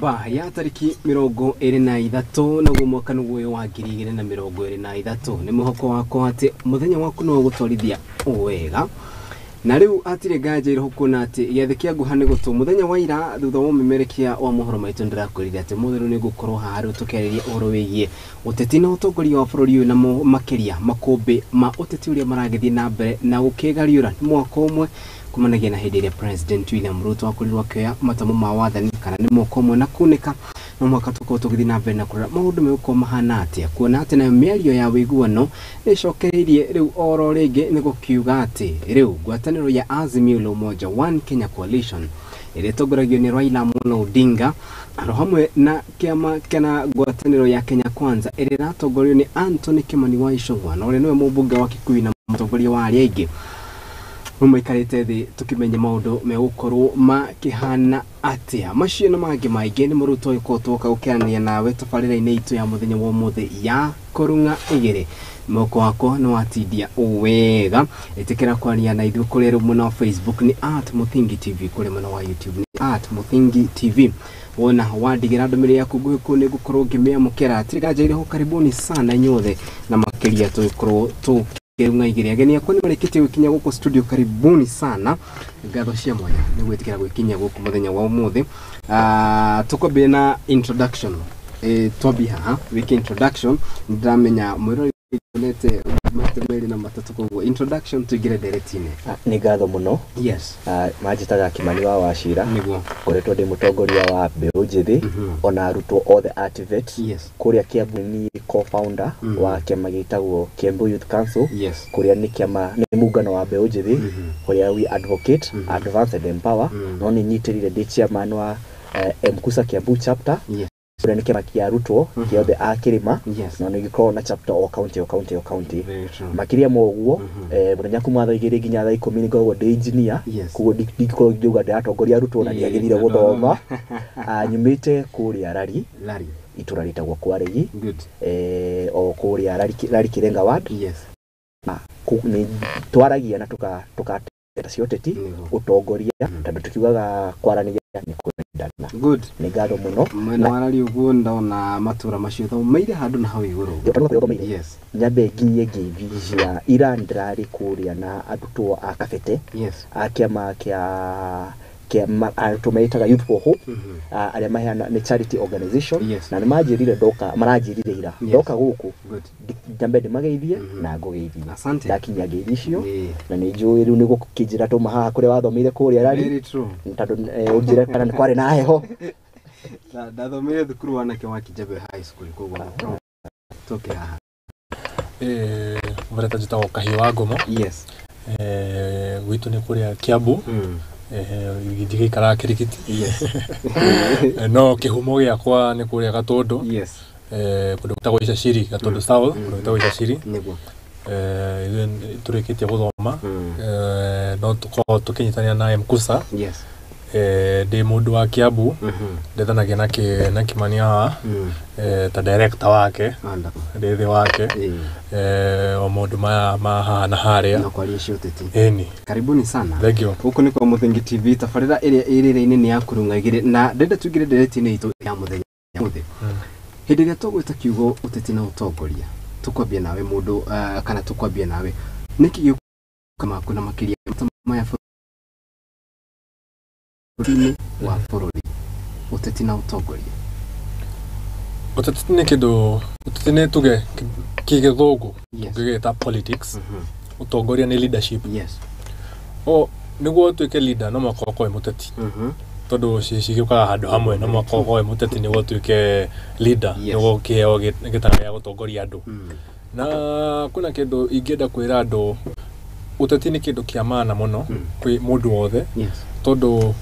Ba ya tariki mirongo iri na ithatu naguo mwaka nuguo wa 2023 ni muhoko wako ati muthenya waku no gutwarithia wega na riu atire gaje irihukuna ati gethekea guhane gutu muthenya wa ira thutha wa mimerekia wa muhoro maitu ndirakurire ati muthiru ni gukorwo haru tukeriria oro wigie uteti na utongoria wa bururi uyu na makiria makumbi ma uteti uria maragithie na mbere na gukigariura ni mwaka umwe kumanagia na hindi iria President William Ruto akurirwa kioya matamu ma wathani kana ni mwaka umwe na kunika no mwaka tuko tugithi na mbere na kurora maundu meuko mahana atia kuona ati na mĩario ya wiguano nicokereirie riu oro ringi ni gukiuga ati riu ngwataniro ya Azimio la Umoja One Kenya Coalition ire tongoragio ni Raila Amolo Odinga aro hamwe na kiama kana ngwataniro ya Kenya Kwanza ire ratongorio ni Anthony Kimani wa Icũng'wa na ore niwe mũmbunge wa Kikuyu na mũtongoria wa aria aingi Mumaikarite thi tukimenya maundu megukorwo makihana atia macio na mangi maingi ni muruto ikotoka ukiania nawe tabarira-ini itu ya muthenya wa muthi ya Kurung'a igiri moko wako no atidia wega itikira kwaria na ithu kuri rumwe Facebook ni @muthingi TV kuri mwana wa YouTube ni @muthingi TV wona wandigira ndomire yaku guku ni gukorwo ngimea mukera tirigajaire ho karibuni sana nyothe na makiria tukorwo tu Kurung'a igiri ageni akoni marekete wikinya guko studio karibuni sana ngatho cia mwanya ni gwetikira gwikinya guko muthenya wa umuthi tukobe na introduction tobi haha wiki introduction ndamenya mwiro nete matemeli na matatu koguo introduction tugire directine ni ngatho muno yes majitaga Kimani wa Wachira niguo koretwo ndi mutongoria wa mbeũ njithi ona arutwo othe activate yes kuria Kiambu ni co-founder wa kiama gitagwo Kiambu Youth Council yes kuria ni kiama ni mungano wa mbeũ njithi kuria we advocate advance and empower no ni nyitirire ndi chairman wa Mkusa Kiambu chapter yes kuria ni kiama kia arutwo kiothe a kirima yes no ni gikorwo na chapter o county makiria moguo muthenya kuma thaa 2 nginya thaa 10 ni ngoragwo ndi engineer kugo ndikorwo ngiuga ndatongoria arutwo na ndiagithire guthoma nyumite kuria rari itura ritagwo kwa regi good o kuria rari Kirenga ward yes ni twaragia na tuka cioteti utongoria tondu tukiugaga kwaranĩria ni kwendana good ni ngatho muno na warari uguo ndona matura macio tho maire handu na hau iguru yes nyambe ngiye ngivi ya ira ndirari kuria na arutwo a Kabete yes akiama kia tumeitaga Youth for Hope aria mahana ni charity organization na ni majirire marajirire ira ndoka guku jambe ndimageithie na ngugeithie asante ndakinya ngeithicio na ni njui riu ni gukijira to maha kuria wathomire kuria rari tondu unjire kana kwari na heho ndathomire thukuru wanake wa Kijabe High School koguo toke haha mureta jitago Kahiwa Ngomo yes gwitu ni kuria Kiambu githige kara kirikiti yes no kihumo giakwa ni kuria Gatondo yes kundu gutagwo Icaciri Gatondo South kundu gutagwo Icaciri niguo turikitie guthoma no tukinyitania na Mkusa yes ndi mundu wa Kiambu ndethanagia na Kimani haha ta director wake ndithi wake o mundu ma na haria na kwaria cioteti eni karibuni sana thank you huko ni kwa Muthingi TV tabarira iria irire-ini ni ya Kurung'a igiri na ndenda tugire directine itu ya muthenya muthi hindi iria tugwita kiugo uteti na utongoria tukwambia nawe mundu kana tukwambia nawe niki kama kuna makiria maya bururi wa bururi uteti na utongoria uteti ni kindu uteti ni tuge kigithugu tugigita politics utongoria ni leadership yes o niguo tuike leader no makoko muteti tondu cigikukaga handu hamwe no makoko muteti niguo tuike leader niguo kio gitara ya gutongoria andu na kuna kindu ingienda kwira andu uteti ni kindu kia maana muno kwi mundu wothe tondu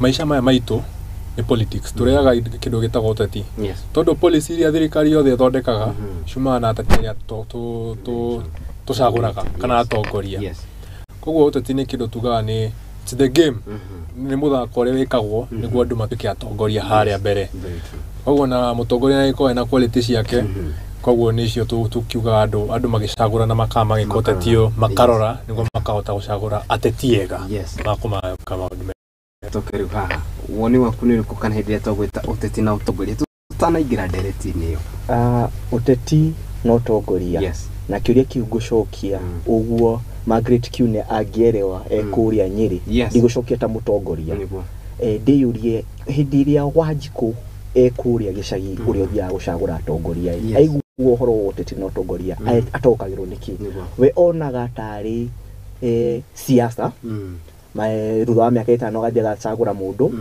maisha maya maitu ni politics tureaga kindu gitagwo uteti tondu policy iria thirikari yothe thondekaga cuma na ateti tucaguraga kana atongoria koguo uteti ni kindu tugaga ni it's the game ni muthako uri wikagwo niguo andu matuike atongoria haria mbere koguo na mutongoria ni ko na quality ciake koguo nicio tukiuga andu magicagura na makama gikotetio makarora niguo makahota gucagura ateti ega makuma kama tokeru haha woni waku ni ku kana hindi twagwita uteti na utongoria tutanaingira ndereti-ini yo uteti na utongoria yes na kiuria kiu ngucokia uguo Margaret Kiune angierewa kuria Nyeri ndigucokia ta mutongoria ndiyurie hindi iria Wanjiku kuria gicagi uria thia gucagura atongoria aiguo uhoro wa uteti na utongoria atokagirwo niki we onaga tari siasa thutha wa miaka 5 gathia gacagura mundu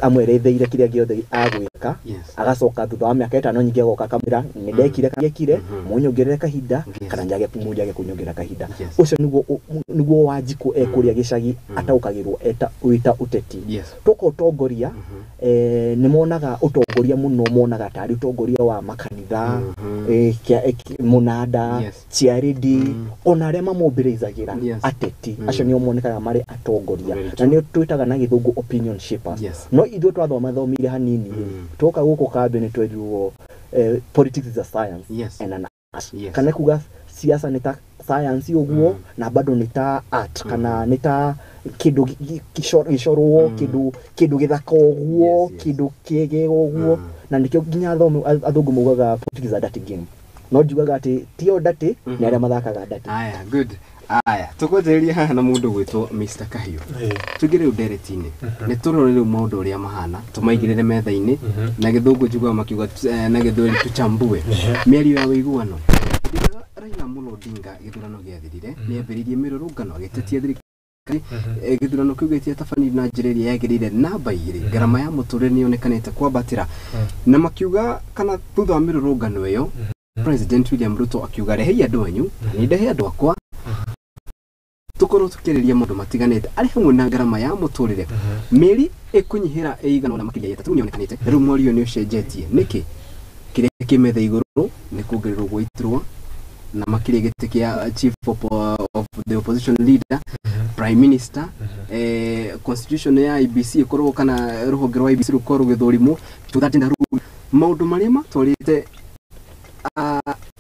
amweretheire kiria giothe agwika agacoka thutha wa miaka 5 nyingi agoka kamira ni ndekire kagekire munyongerere kahinda kana njage kunyongera kahinda ucio niguo Wanjiku kuria gicagi ataukagirwo wita uteti toko utongoria ni monaga utongoria muno monaga tari utongoria wa makanitha munada charity ona aria mamombirizagira ateti acio nio monekaga mari atongoria na ni twitaga na githungu opinion shapers no ithu twathomire hanini toka guko kambe ni twejwo politics is a science and an art kana kuga siasa ni ta science uguo na bado ni ta art kana ni ta kindu gishorwo kindu githaka uguo kindu kiege uguo na ndikio ginya athungu mugaga politics a dirty game no jugaga ati tio dirty ni aria mathakaga dirty aya good aya tukotheria haha na mundu gwitwo Mr. Kahiu tugire ndereti-ini ni turorere maundu uria mahana tumaigirire metha-ini na githungu njuga makiuga na githweri tuchambue miario ya wiguano Raila Amolo Odinga githurano giathirire ni ambiririe mirurungano agitetia thirikari githurano kiu gitia tabani na njiriria yagirire namba 2 garama ya muturire ni onekanite kwambatira na makiuga kana thutha wa mirurungano iyo President William Ruto akiuga rehe andu anyu ni ndehe andu akwa tukorwo tukiriria mundu matiganite ari hamwe na garama ya muturire meri ikunyihira eigana na makiria yetatu ni onekanite riu morio ni ucenjetie niki kiria kimetha iguru ni kuongererwo gwitirwa na makiria gitikia chief of the opposition leader prime minister constitution ya IBC ikorwo kana ruhonge rwa IBC rukorwo githurimo tutati na rule maundu maria matwarite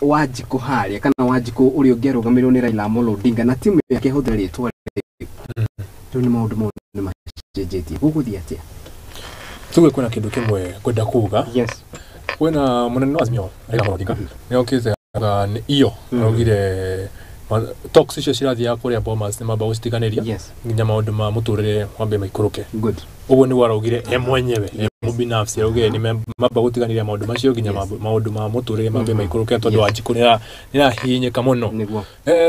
Wanjiku haria kana Wanjiku uri ungerugamirwo ni Raila Amolo Odinga na timu yake huthira ritwa tu ni maundu macenjetie guguthia atia tuwe kuna kindu kimwe kwenda kuga kwena munene wa Azimio Raila Amolo Odinga ni okize ni iyo augire talks icio cirathia kuria Bomas ni mamba gusitiganiria nginya maundu ma muturire wambe maikuruke good uguo ni waraugire mwenyewe mubinafsi augire ni mamba gutiganiria maundu macio nginya maundu ma muturire mambe maikuruke tondu Wanjiku ni hinyika muno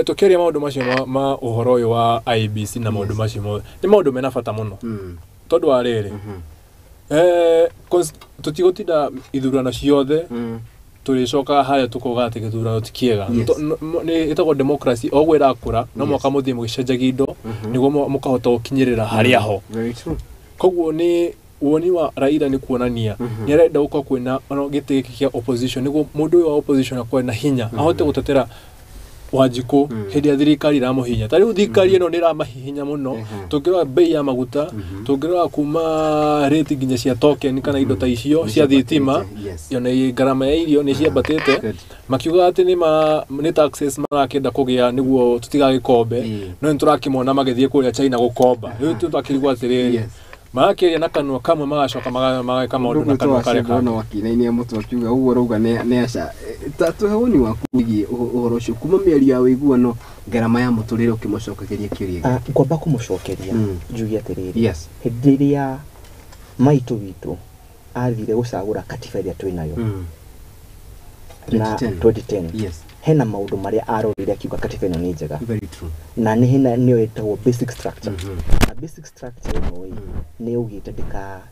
tukiria maundu macio ma uhoro uyu wa IBC na maundu macio ni maundu mena bata muno tondu wa riri tutigotinda ithurano ciothe turicoka haya tukoga ati githurano tikiega ni itago democracy ogwe irakura no mwaka muthie mugicenjagia indo niguo mukahota gukinyirira haria ho koguo ni woni wa Raila ni kuonania ni arenda uko kwina ono gitiki kia opposition niguo mundu wa opposition akwa na hinya ahote gutetera Wanjiku hindi thirikari ra muhinya tari thirikari eno ni ra mahihinya muno tungirwa bei ya maguta tungirwa kuma rate nginya cia token kana indo ta icio cia thitima yone garama ya irio ni cia batete makiuga ati ni taxes marakenda kugia niguo tutigagikombe no niturakimona magithie kuria China gukomba riu tutakirigwa atiri makiria na kanwa kamwe magacoka magaka maundu na kanwa kare kana wakina-ini mutu akiuga uguo rauga ni aca tatu hawoni waku wigi uhoro ucio kuma mieri ya wiguano garama ya muturire ukimucokeria kiuria ngomba kumucokeria njugi atiriri hindi iria maitu witu athire gucagura katiba iria twinayo na 2010 hena maundu maria arorire akiuga katiba ino ni njega na ni hena niyo etagwo basic structure na basic structure ino ni ugite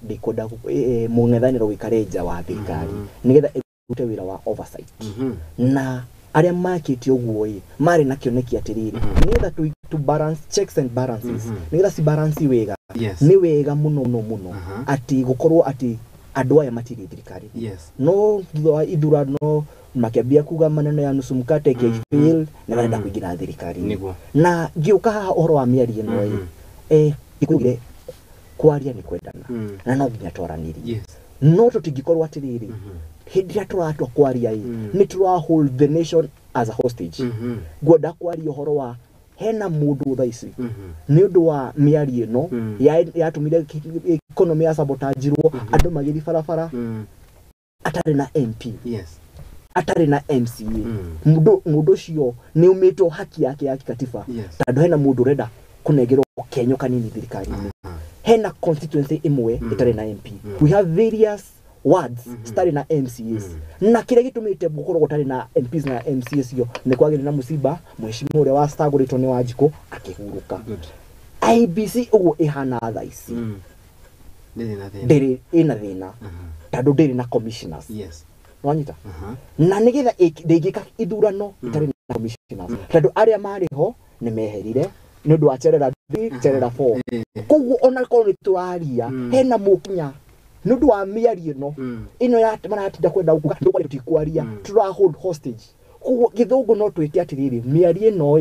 ndikoda mung'ethaniro wikare nja wa thirikari nigetha irute wira wa oversight na aria makiti uguo mari na kioneki atiriri nigetha to balance checks and balances nigetha si balance wega ni wega muno ati gukorwo ati andu aya matiri thirikari no thutha ithurano makiambia kuga maneno ya nusu mkate fail na wenda kuingira thirikari na giuka haha uhoro wa miari ino ikugire kwaria ni kwendana na no nginya twaraniri no tutingikorwo atiriri hindi aturatwa kwaria ni tura hold the nation as a hostage gwenda kwaria uhoro wa hena mundu tha ici ni undu wa miari ino yatumire economy ya sabotajirwo andu magiri barabara atari na MP atari na MCA mundu cio ni umitwo haki yake ya kikatiba tondu hena mundu renda kunegerwo kenyo kanini thirikari hena constituency imwe itari na MP we have various wards stari na MCAs na kile gitumite bukoro gutari na MPs na MCAs yo ni kwagire na musiba mheshimiwa ule wa stagurito ni Wanjiku akihuruka IBC ugo ihana tha ici ndiri ina thina tondu ndiri na commissioners wanyita na nigetha ndingika ithurano itari na commissioners tondu aria mariho ni meherire ni undu wa cherera 3 cherera 4 koguo ona korwo ni turaria hena mukinya nundu wa miari ino ya maratinda kwenda guka ndukwa tutikwaria tura hold hostage koguo githungu no twite atiriri miari ino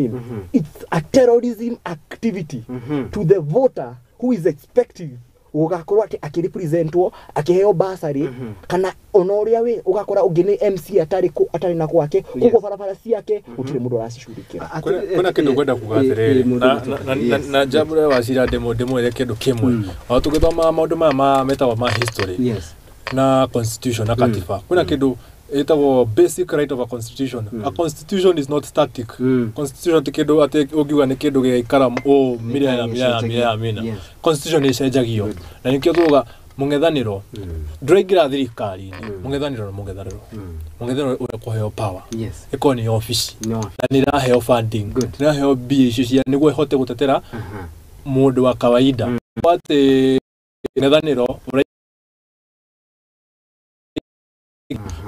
it's a terrorism activity to the voter who is expecting ugakorwo ati akirepresentwo akiheo basari kana onoria we ugakora ungini MC atari na kwake kuko barabara ciake utire mundu aracicurikira kuna kindu kwenda kugathiriri na jabure wacira demo ile kindu kimwe au tugithoma maundu ma metawa ma history na constitution na katiba kuna kindu etagwo basic right of a constitution a constitution is not static constitution tikindu ati ugiuga ni kindu giikara mina constitution ni cenjagio na nikio tuga mungethaniro ndreigira thirikari mungethaniro uri kuheo power ikoni office na ni raheo funding na heo bi cia niguo ihote gutetera mundu wa kawaida wate mungethaniro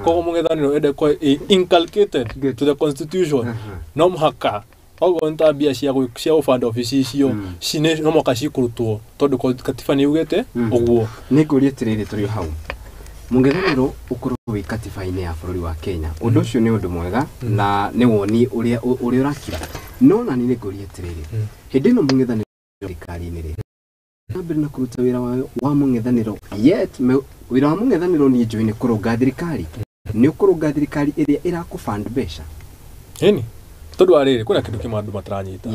kogo mungethaniro ende ko inculcated to the constitution no mhaka ogo ntabia cia fund office cio cine no mokaci kurutwo tondu katiba ni ugete uguo ni ngurie tiriri turi hau mungethaniro ukorwo wi katiba-ini ya bururi wa Kenya undu ucio ni undu mwega na ni woni uria urakira no na ni ngurie tiriri hindi no mungethaniro thirikari-ini ri nambere na kuruta wira wa mungethaniro yet wira wa mungethaniro ni njui ni kurunga thirikari ni ukurunga thirikari iria irakufund besha eni tondu ariri kuna kindu kimwe andu mataranyita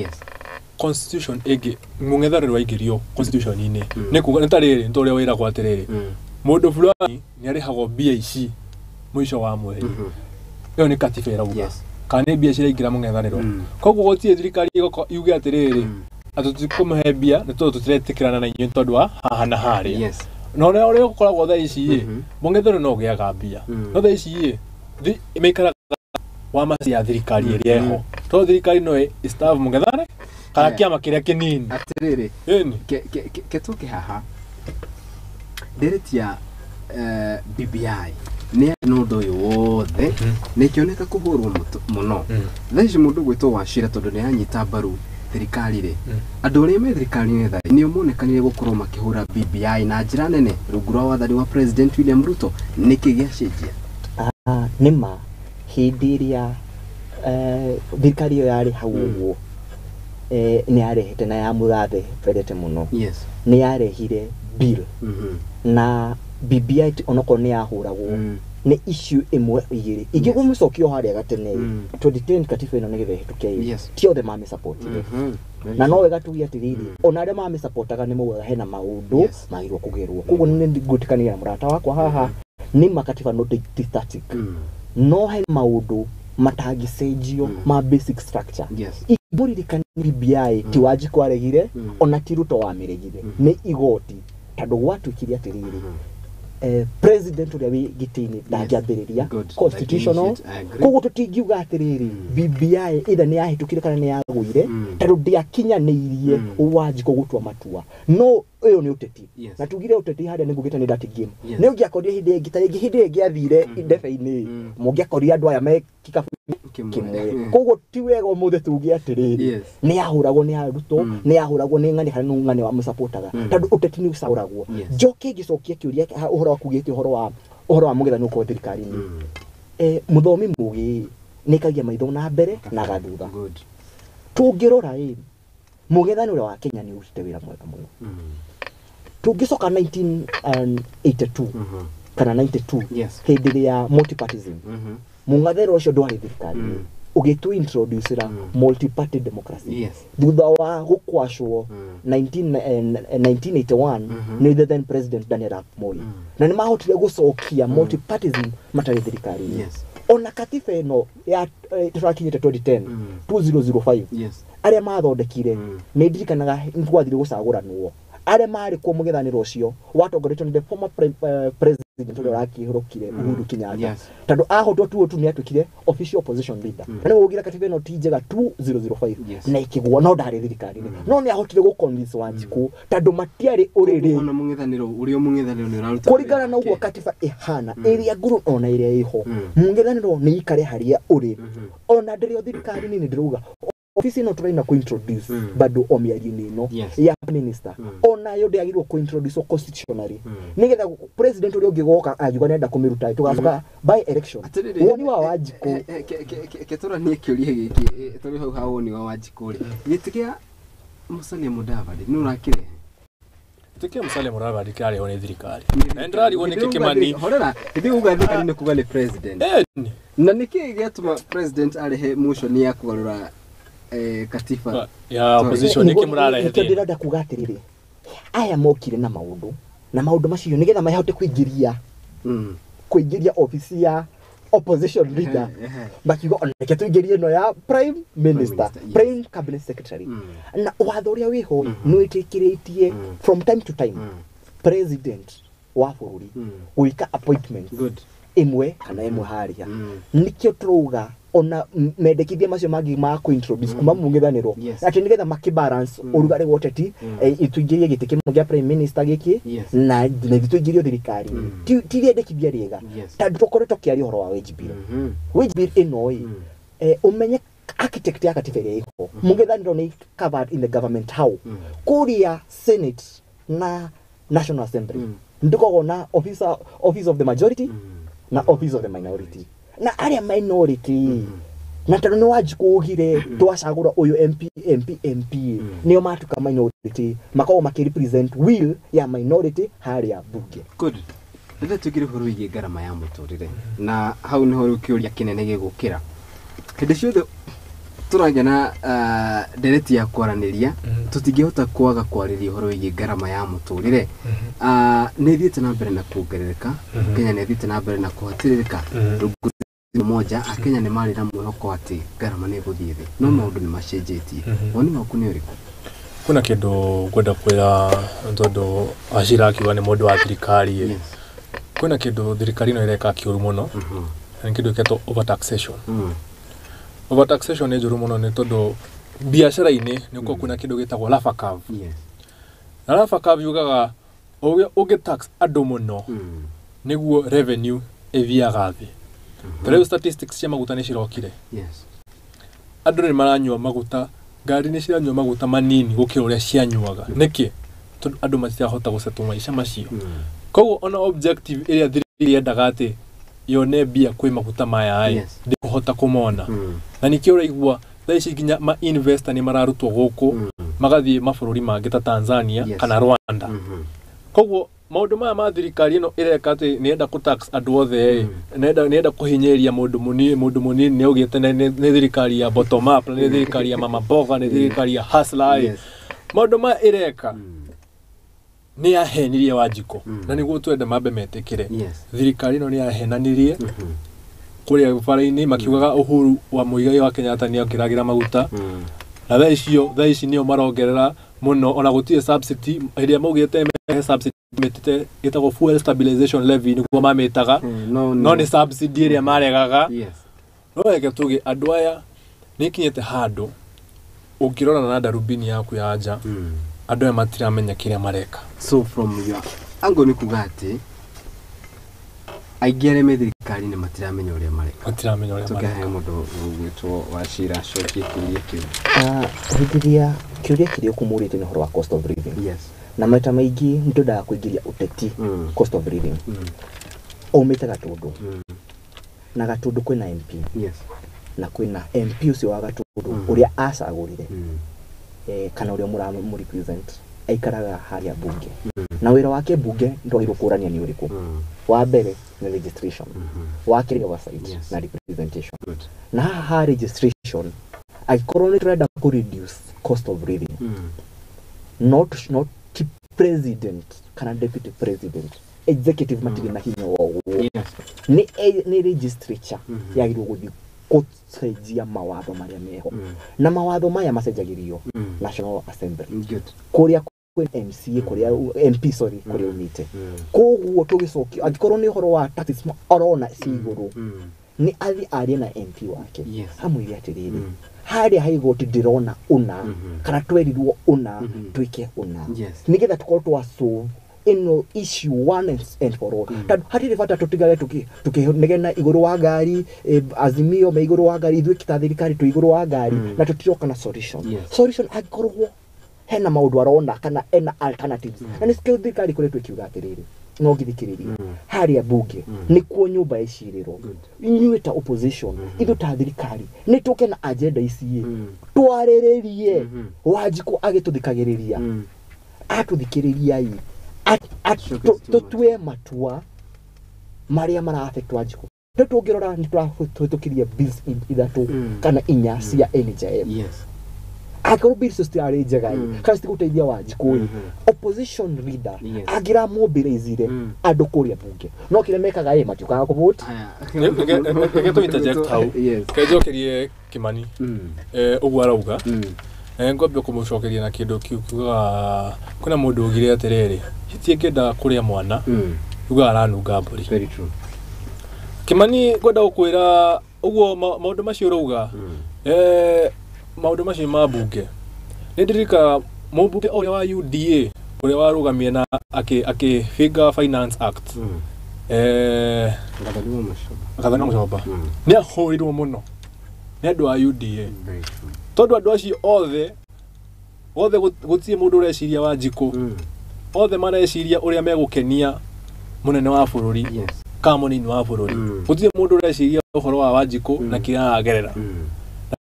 constitution igi mungethaniro igirio constitution ine ni kuga ntariri ntoria wira kwa tiriri mundu fulani ni arihagwo BIC mwisho wa mweri iyo ni katiba irauga kana BIC igira mungethaniro koguo gotie thirikari yuge atiriri atutikumhe bia ni tutiretikirana na inyu tondu wa haha na hari no ne ore ukoragwo tha ici mungethaniro no giaga bia no tha ici imeikara wa masi ya thirikari iria eho to thirikari no staff mungethane kana kiama kiria kinini atiriri ketuke haha deretia BBI ni nundu uyu wothe ni kioneka kuhurwo muno thaici mundu gwitwo wacira tondu ni anyita baru thirikari ri andu aria me thirikari ni thai ni omonekanire gukorwo makihura BBI na njira nene rungu rwa wathani wa President William Ruto niki giacenjia nima hindi iria thirikari iyo yari hau uguo ni yarehete na ya mugathe pendete muno ni yarehire bill na BBI onoko ni yahuragwo ni issue imwe igiri igigumicokio haria gatene 2010 katiba ino nigethe hituke tio the mami support na no wega tugia tiriri ona aria mami supportaga ni mugaga hena maundu magirwo kugerwo koguo ni ngutikania na murata wakwa haha ni makatiba no static no he maundu matagicenjio ma basic structure iburi rikani BBI ti Wanjiku aregire ona ti Ruto wamiregire ni igoti tondu gwatukiria tiriri president uria wi gitini ndangĩambĩrĩria constitutional koguo tũtingiuga atiriri BBI either ni yahitukire kana ni yagũire tondu ndiakinyanĩirie Wanjiku gũtua matua no uyu ni uteti na tugire uteti haria ningugite ni dati game ni ungiakoria hindi ingi athire ndebe-ini mungiakoria andu aya me kikabu kimwe koguo ti wega umuthe tugie atiriri ni yahuragwo ni Ruto ni yahuragwo ni ng'ani kana ng'ani wa musupportaga tondu uteti ni usahuragwo njoke gicokia kiuria uhoro wa kugite uhoro wa mugethano kwa thirikari-ini muthomi mugi nikagia maitho na mbere na gathutha tungirora mugethano wa Kenya ni urute wira mwega muno tungicoka 1982 kana 92 hindi ya multipartyism mungathero ucio ndwari thirikari ugetu introduce multi-party democracy thutha wa gukwashwo 1981 ni the then president Daniel Arap Moi na ni mahotire gucokia multi-partyism matari thirikari ona katiba ino ya turakinyite 2010 aria mathondekire ni ndirikanaga ngwathire gucaguranwo aria mari kwa mugithaniro ucio watongoretwo ni the former president uria rakihurukire Uhuru Kenyatta tando ahotwo tu ni atukire official opposition leader na ugira katiba ino tijega 2005 na ikigwa no ndari thirikari no ni ahotire gu convince Wanjiku tando matiari uriri ona mungithaniro urio mungithaniro ni raruta kurigana na uguo katiba ihana iria nguru ona iria iho mungithaniro ni ikare haria uri ona ndirio thirikari ni ndiruga ofisi no turaina ku introduce bado omiarini no ya minister ona yo ndiagirwo ku introduce constitutionally nigetha president uri ungigoka ajuga nenda kumiruta tugacoka by election woni wa Wanjiku ketora ni kiuria giki turi hau ha woni wa Wanjiku ri gitikia Musalia Mudavadi ni urakire tikia Musalia Mudavadi kari hone thirikari endrari woni kikimani horera ndi uga thirikari ni kuga ni president na niki getuma president arihe motion ya kugarura katiba ya opposition niki murara hete ndirenda kugatirire aya mokire na maundu macio nigetha mahote kuingiria ofisi ya opposition leader bakigo oneke tuingirie no ya prime minister prime cabinet secretary na watho uria wiho no itikiritie from time to time president wa bururi uika appointment imwe kana imwe haria nikio turuga ona mendekithia macio magi ma ku introduce kuma mungithaniro ati nigetha makibalance urugari woteti ituingirie giti kimwe gya prime minister giki na tuingirie thirikari ti rendekithia riega tandu tukoretwo kiari horo wa wage bill ino umenye architect ya katiba iho mungithaniro ni covered in the government how kuria senate na national assembly ndiko na office of the majority na office of the minority na aria minority na tano ni Wanjiku ugire twacagura uyu MP niyo matuka minority makao makirepresent will ya minority haria bunge good ndete tugire horo ige garama ya muturire na hau ni horo kiuria kinene gigukira hindi ciothe turagena dereti ya kwaraniria tutingihota kwaga kwariria horo ige garama ya muturire ni thiete na mbere na kuongerereka Kenya ni thiete na mbere na kuhatiririka moja Akenya ni mari na mwihoko ati garama ni guthie thi no maundu ni macenjetie woni waku ni uriku kuna kindu ngwenda kwira ntondo ashira akiwa ni mundu wa thirikari kuna kindu thirikari no ireka kiuru muno ni kindu keto overtaxation overtaxation ni juru muno ni tondu biashara ini niko kuna kindu gitagwo laffer curve na laffer curve yugaga ugitax andu muno niguo revenue ethiaga thi Tore statistics cia maguta ni cirokire. Andu ni maranyua maguta, ngari ni ciranyua maguta manini gukira uria cianyuaga. Niki? Tondu andu matirahota gusetwa maisha macio. Koguo ona objective iria thirikari yendaga ati yone bia kwi maguta maya ai ndikuhota kumona. Na nikio uraigua thaici nginya ma investor ni mararutwo guku magathie mabururi mangi ta Tanzania kana Rwanda. Koguo maundu ma thirikari ino ireka ati nienda ku tax andu othe nienda kuhinyeria mundu munini ni ugite ni thirikari ya bottom up ni thirikari ya mama boga ni thirikari ya hustler maundu ma ireka ni yahenirie Wanjiku na niguo twende mambe metikire thirikari ino ni yahenanirie kuria bara-ini makiugaga Uhuru wa Muigai wa Kenyatta ni akiragira maguta na thaici nio marongerera muno ona gutie subsidy iria maugite subsidy metete gitagwo fuel stabilization levy niguo mametaga no ni subsidy iria maregaga no eke tuge andu aya nikinyete handu ukirona na darubini yaku ya anja andu aya matiramenya kiria mareka so from your ango ni kugati aigere thirikari ni matiramenya uria mareka tukahe mundu gwitwo wacira cokie kiuria kiu hikiria kiuria kiria kumurite ni horo wa cost of living na maita maigi ndoda kuingiria uteti cost of living omete gatundu na gatundu kwina MP na kwina MP ucio wa gatundu uria acagurire kana uria muramu represent aikaraga haria bunge na wira wake bunge ndo irukurania ni uriku wa mbere ni registration wa kiri oversight na representation na ha registration aikorwo ni turenda ku reduce cost of living not president kana deputy president executive matiri na hinya wo ni registrature yagirwo guthi kutsejia mawatho maria meho na mawatho maya masejagirio National Assembly kuria MCA kuria MP kuria umite koguo tugicoki agikorwo ni horo wa taxes orona siguru ni athi aria na MP wake amwire atiriri haria haigoti ndirona una kana twerirwo una twike una nigetha tukorwo twasolve ino issue one and for all hatire bata tutigare tukinegena iguru wa ngari azimio me iguru wa ngari ithuĩ kita thirikari tu iguru wa ngari na tutiroka na solution agikorwo hena maundu arona kana ena alternatives na nĩ skill thirikari kuretwo kiuga atiriri no githikiriria haria bunge ni kuo nyumba icirirwo inyuĩ ta opposition ithu ta thirikari ni tuke na agenda ici twarĩrĩrie Wanjiku agituthikagiriria atuthikiriria tutue matua maria marafect Wanjiku tungirora ni twahitukirie bills ithatu kana inya cia NHIF akoro bills stiari njega kana citiguteithia Wanjiku opposition leader agira mobilizire andu kuria bunge no kire mekaga matiukaga ku vote ngeto interject hau kejokerie Kimani uguo arauga ngombe kumucokeria na kindu kiuga kuna mundu ugire atiriri hitie ngenda kuria mwana uga aranunga mburi very true Kimani ngwenda gukwira uguo maundu macio urauga maundu macio ma bunge nindirika mubunge uria wa UDA uria warugamie na figure finance act Gathani Mucoba ni ahorirwo muno ni andu a UDA tondu andu acio othe gutie mundu ureciria Wanjiku othe mareciria uria megukenia munene wa bururi ka munini wa bururi gutie mundu ureciria uhoro wa Wanjiku na kiragerera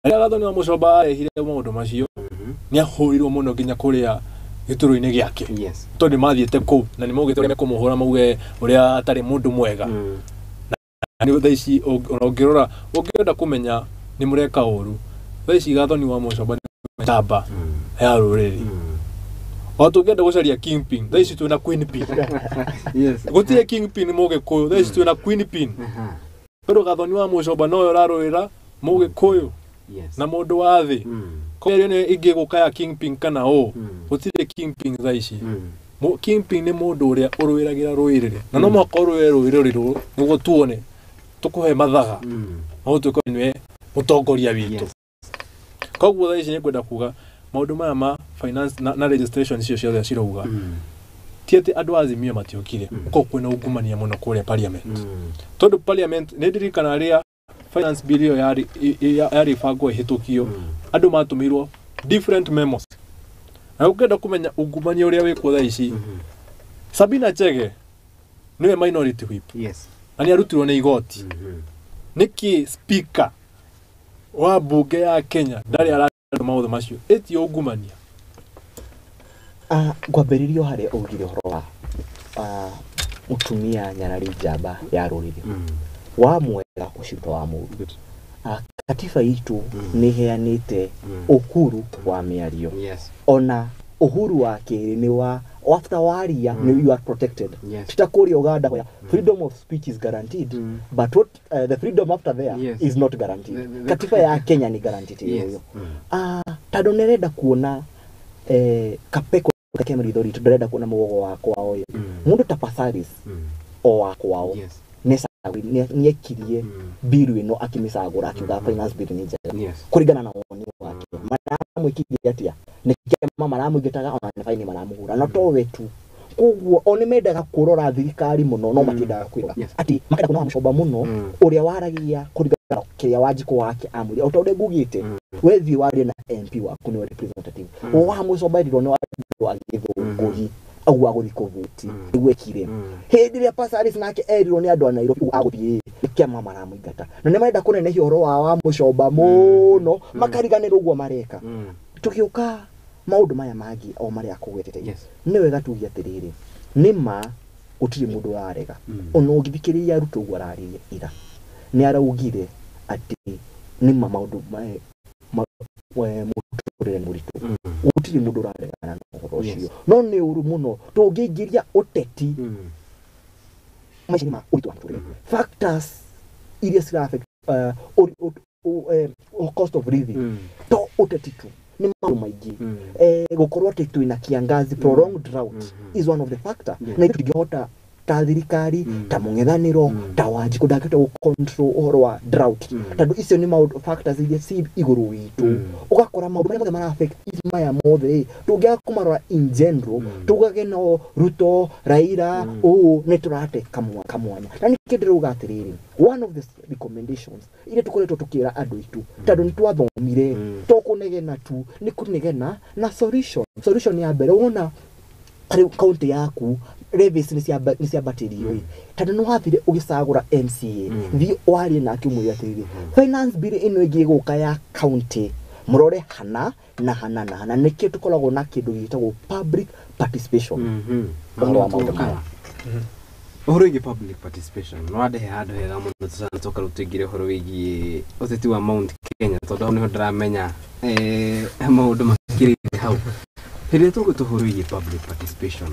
Gathani Mucoba arehire maundu macio ni ahorirwo muno nginya kuria gituru-ini giake tondu mathiete ku na ni mugite uria kumuhura mauge uria atari mundu mwega na ni thaici ongirora ongirenda kumenya ni mureka uru thaici Gathani Mucoba ni chamba ya ruriri watungenda gucaria kingpin thaici twina queenpin gutie kingpin muge kuyu thaici twina queenpin pero Gathani Mucoba no urarurira muge kuyu na mundu wa thi koyo ni ingi gukaya kingpin kana gutire kingpin thaici kingpin ni mundu uria urwiragira ruirire na no makorwo ruirire nugo tuone tukuhe mathaga no tuko niwe utongoria witu koguo thaici ni kwenda kuga maundu maya ma finance na registration cio ciothe cirauga tiete andu azimio matiokire uko kwena ungumania muno kuria parliament tondu parliament ni ndirikana ria finance bill yari fagwo hitukio andu matumirwo different memos na ukenda kumenya ungumania uria wikwo thaici Sabina Chege niwe minority whip ani arutirwo ni igoti niki speaker wa bunge ya Kenya ndari ararora mautho macio eti ungumania gwambiririo haria ugire horo wa utumia nyarari njamba ya ruriri wa mwega ucirutwo wa mundu katiba itu ni heanite uhuru wa miario ona uhuru wa kiri ni wa after waria you are protected titakuri Uganda where freedom of speech is guaranteed but what the freedom after there is not guaranteed katiba ya Kenya ni guaranteed hiyo tado nerenda kuona kapeko kama ridori tudereda kuona mugogo wako oyo mundu tapasaris o wako wao niekirie biru ino akimisagura akiuga finance bill ni njega kurigana na woni wake maramwikirie atia nikema maramwigitaga ona ni fine maramuhura no to wetu koguo oni mendaga kurora thirikari muno no matindaga kwira ati makenda kuona Mucoba muno uria waragia kurigana kiria Wanjiku wake amuri utonde ngugite wethi wari na MP waku ni representative wa Mucoba ndiro no agithungugi au aguthiko vuti gwekire hendiria pasaris nake erirwo ni andu a Nairobi aguthie kiama maramwingata na nimarenda kunenehia horo wa Mucoba muno makariganira uguo mareka tukiuka maundu maya magi o maria akugwetete ni wega tugia atiriri nima utiri mundu arega ono ugithikiria ruto gwararirie ira ni araugire ati nima maundu mae muturire muritu utiri mundu arega na ucio no ni uru muno tungiingiria uteti mashima uitwa muturire factors iria sira affect cost of living to uteti tu ni maundu maingi gukorwo ati twina kiangazi prolonged drought is one of the factor na itu tingihota ta thirikari ta mung'ethaniro ta wanjiku ndangĩhota gũcontrol ũhoro wa drought tondũ icio nĩ maũndũ factors iria ci igũrũ witũ ũgakora maũndũ marĩa mothe mara-affect maya mothe tũngĩaga kũmarora in general tugage no Ruto Raila nĩ tũrate kamwanya na nĩkĩo ndĩrauga atĩrĩrĩ one of the recommendations iria tũkoretwo tũkĩra andũ aitũ tondũ nĩ twathomire to kũnegena tu nĩ kũnegena na solution ya mbere wona kaunti yaku levies ni ciambatirio tondu no wathire ugicagura MCA thi wari na kimwe atiri finance bill ino ingi guka ya county murore hana nikio tukoragwo na kindu gitagwo public participation uhoro wigi public participation no ade handu hega muno tucoka rutingire uhoro wigi uteti wa Mount Kenya tondu niho ndiramenya maundu makirite hau Hili tuko tuhuru public participation.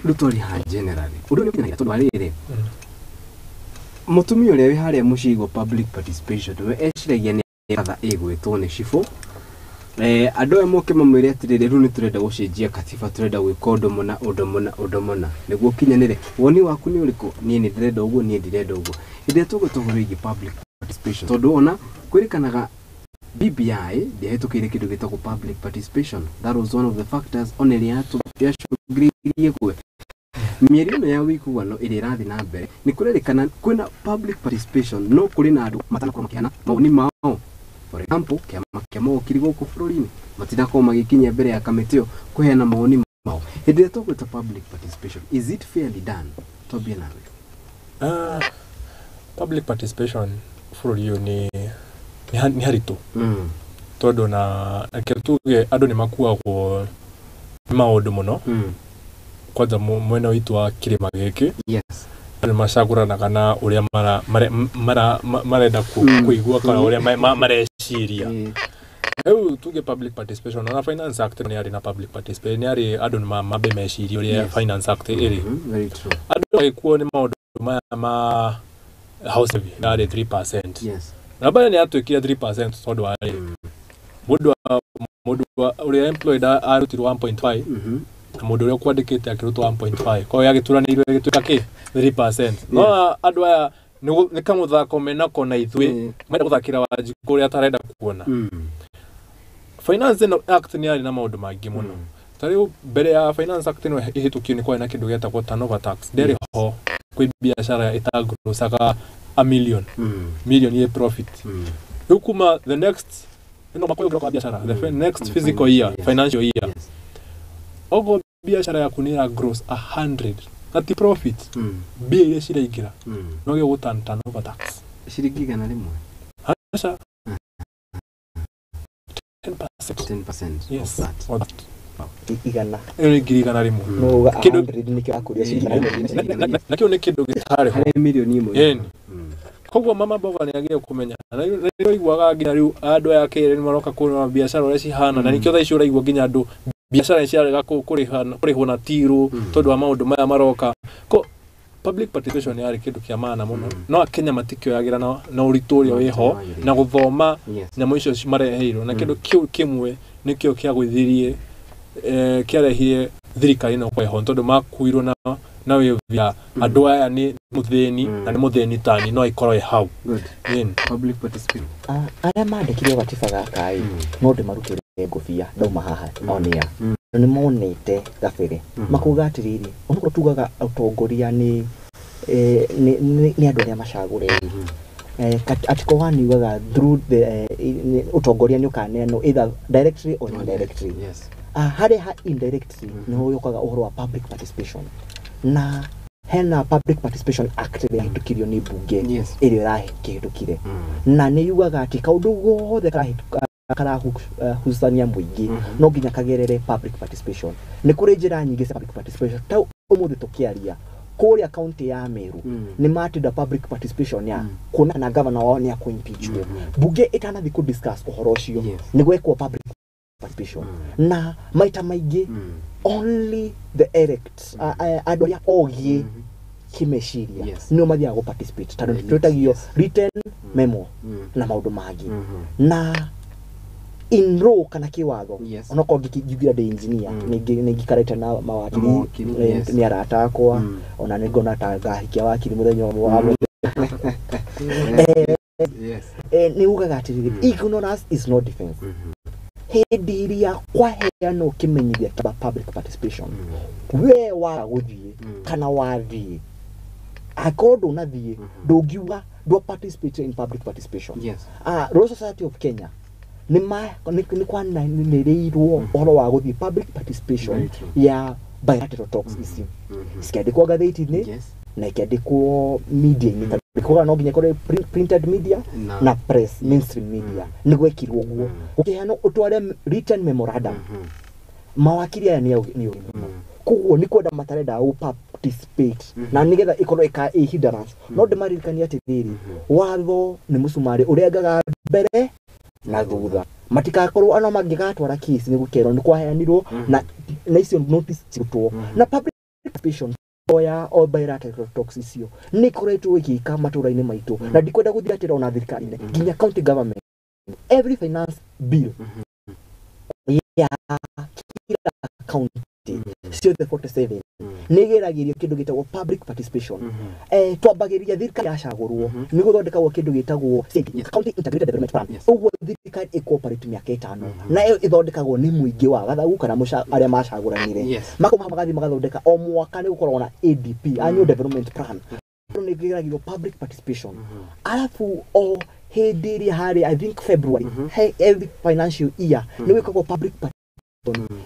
Lutori ha generally. Udoni kina tondu arire. Mutumia uria wi haria mushigo public participation we eshiragia ni ratha igwitwo ni shifo. Andu amwe moke mamwire atirire ru ni turenda gucenjia katiba turenda gwika undu muna niguo kinyanire woni waku ni uriku nie ni ndirenda uguo nie ndirenda uguo ithia tuko tuhuru public participation tondu ona kwirikanaga BBI ndihetukire kindu gitagwo public participation. That was one of the factors on area to yashugiririe kwe mieri ino ya wikuano iri rathi na mbere ni kurerekana kwina public participation no kuri na andu matana kwa makiana mauni mao. For example kiama kirigo ku bururi-ini matidako magikinya mbere ya kamitio kuheana mauni mao. Hĩndĩ tũgwĩta public participation, is it fairly done? Tobia nawe. Public participation bururi-ini ni haritu tondu na kertuge andu ni makuagwo maundu muno kwanza mwena witu wa kirima giki ni macaguranaga na uria marenda kuigua kana uria mareciria eu tuge public participation na finance act ni ari na public participation ni ari andu ni mabe meciria uria finance act iri very true andu ikuo ni maundu ma house bill ari 3%. Nabaya ni atwikira 3% tondu wa mundu uria employed arutirwo 1.5 mundu uria kwandikite akirutwo 1.5 kwa yagituranirwe gituka ki 3%. No andu aya ni kamuthako menako na ithwe menda guthakira wanjiku uria atarenda kuona. Finance act ni ari na maundu mangi muno tari mbere ya finance act no ihitukio ni kwa na kindu getagwo turnover tax nderi ho kwi biashara itagrosaga a million ye profit. Hukuma the next makoyo kwa biashara the next physical year financial year ogo biashara ya kunira gross 100 ati profit ile shiraikira no ge gutanta no tax shiringi gana rimwe hasha 10% yes of that igana ene girigana rimwe no kido nikyo akuria shirika nakyo ne kido gitare ho milioni imwe koguo mama boga ni agiye kumenya rero igwaga nginya riu andu aya kire ni maroka kuna biashara ore cihana na nikyo thaicura igwa nginya andu biashara ciarega kurihwo na tiru tondu wa maundu maya maroka ko public participation yari kindu kia maana muno no Kenya matikyo yagira na urituria weho na guthoma nyamo icio mareheirwo na kindu kimwe nikyo kia gwithirie kiarehire thirikari no kweho tondu makuirwo na wivia andu aya ni mutheni na ni mutheni tani no ikorwe hau public participation aria mandikire gatiba gakai no ndimarutire ngofia ndauma haha onia ni monete gabere makuga atiriri onko tugaga utongoria ni andu aria macagure atiko wani ugaga through the utongoria ni ukaneno either directly or indirectly hari ha indirectly no yokaga uhoro wa public participation na hena public participation act ya hitukirio ni bunge iri rahe kihitukire na ni yugaga ati kaundu gothe kara husania muingi no nginya kagerere public participation ni kuri njira nyingi cia public participation ta umuthi tukiaria kuria county ya Meru ni matida public participation ya kuna na governor wao ni akuimpeachwo bunge itanathi ku discuss uhoro ucio ni gwekwo public participation na maita maigi only the elect andu ya ogie kimeshiria no mathia go participate tano twetagio written memo na maundu mangi na in law kana kiwatho onako ngigira de engineer ni ngikareta na mawakili ni arata akwa ona ni ngona ta ngahikia wakili muthenya wa ni ugaga atiriri ignorance is not defense hediria kwa heano kimenyithia kaba public participation we wa guthie kana wathie akodo nathie ndugiuga do participate in public participation Royal Society of Kenya ni kwa ni reirwo ohoro wa guthie public participation ya bilateral talks isi sikadikwa gatheti-ini na ikadikwo media ni bikoga no nginya kore printed media na press mainstream media ni gwekirwo guo ukihano utware written memorandum mawakili aya ni kuguo ni kwenda matarenda au participate na nigetha ikorwo ika hindrance no ndimaririkania atiriri watho ni musumari urengaga mbere na thutha matikakorwo ana mangigatwara case ni gukero ni kwaheanirwo na icio notice citwo na public participation oya o bilateral talks icio ni koretwo igika matura-ini maitu na ndikwenda guthiratira ona thirikari-ini nginya county government every finance bill ya kila county sio the 47 nigeragirio kindu gitagwo public participation twambagiria thirikari yacagurwo ni guthondekagwo kindu gitagwo county integrated development plan uguo thirikari incorporate miaka 5 na iyo ithondekagwo ni muingi wa gathagu kana aria macaguranire makoma magathi magathondeka o mwaka ni gukorwo na ADP annual development plan nigeragirio public participation alafu o hediria hari I think February every financial year ni wikagwo public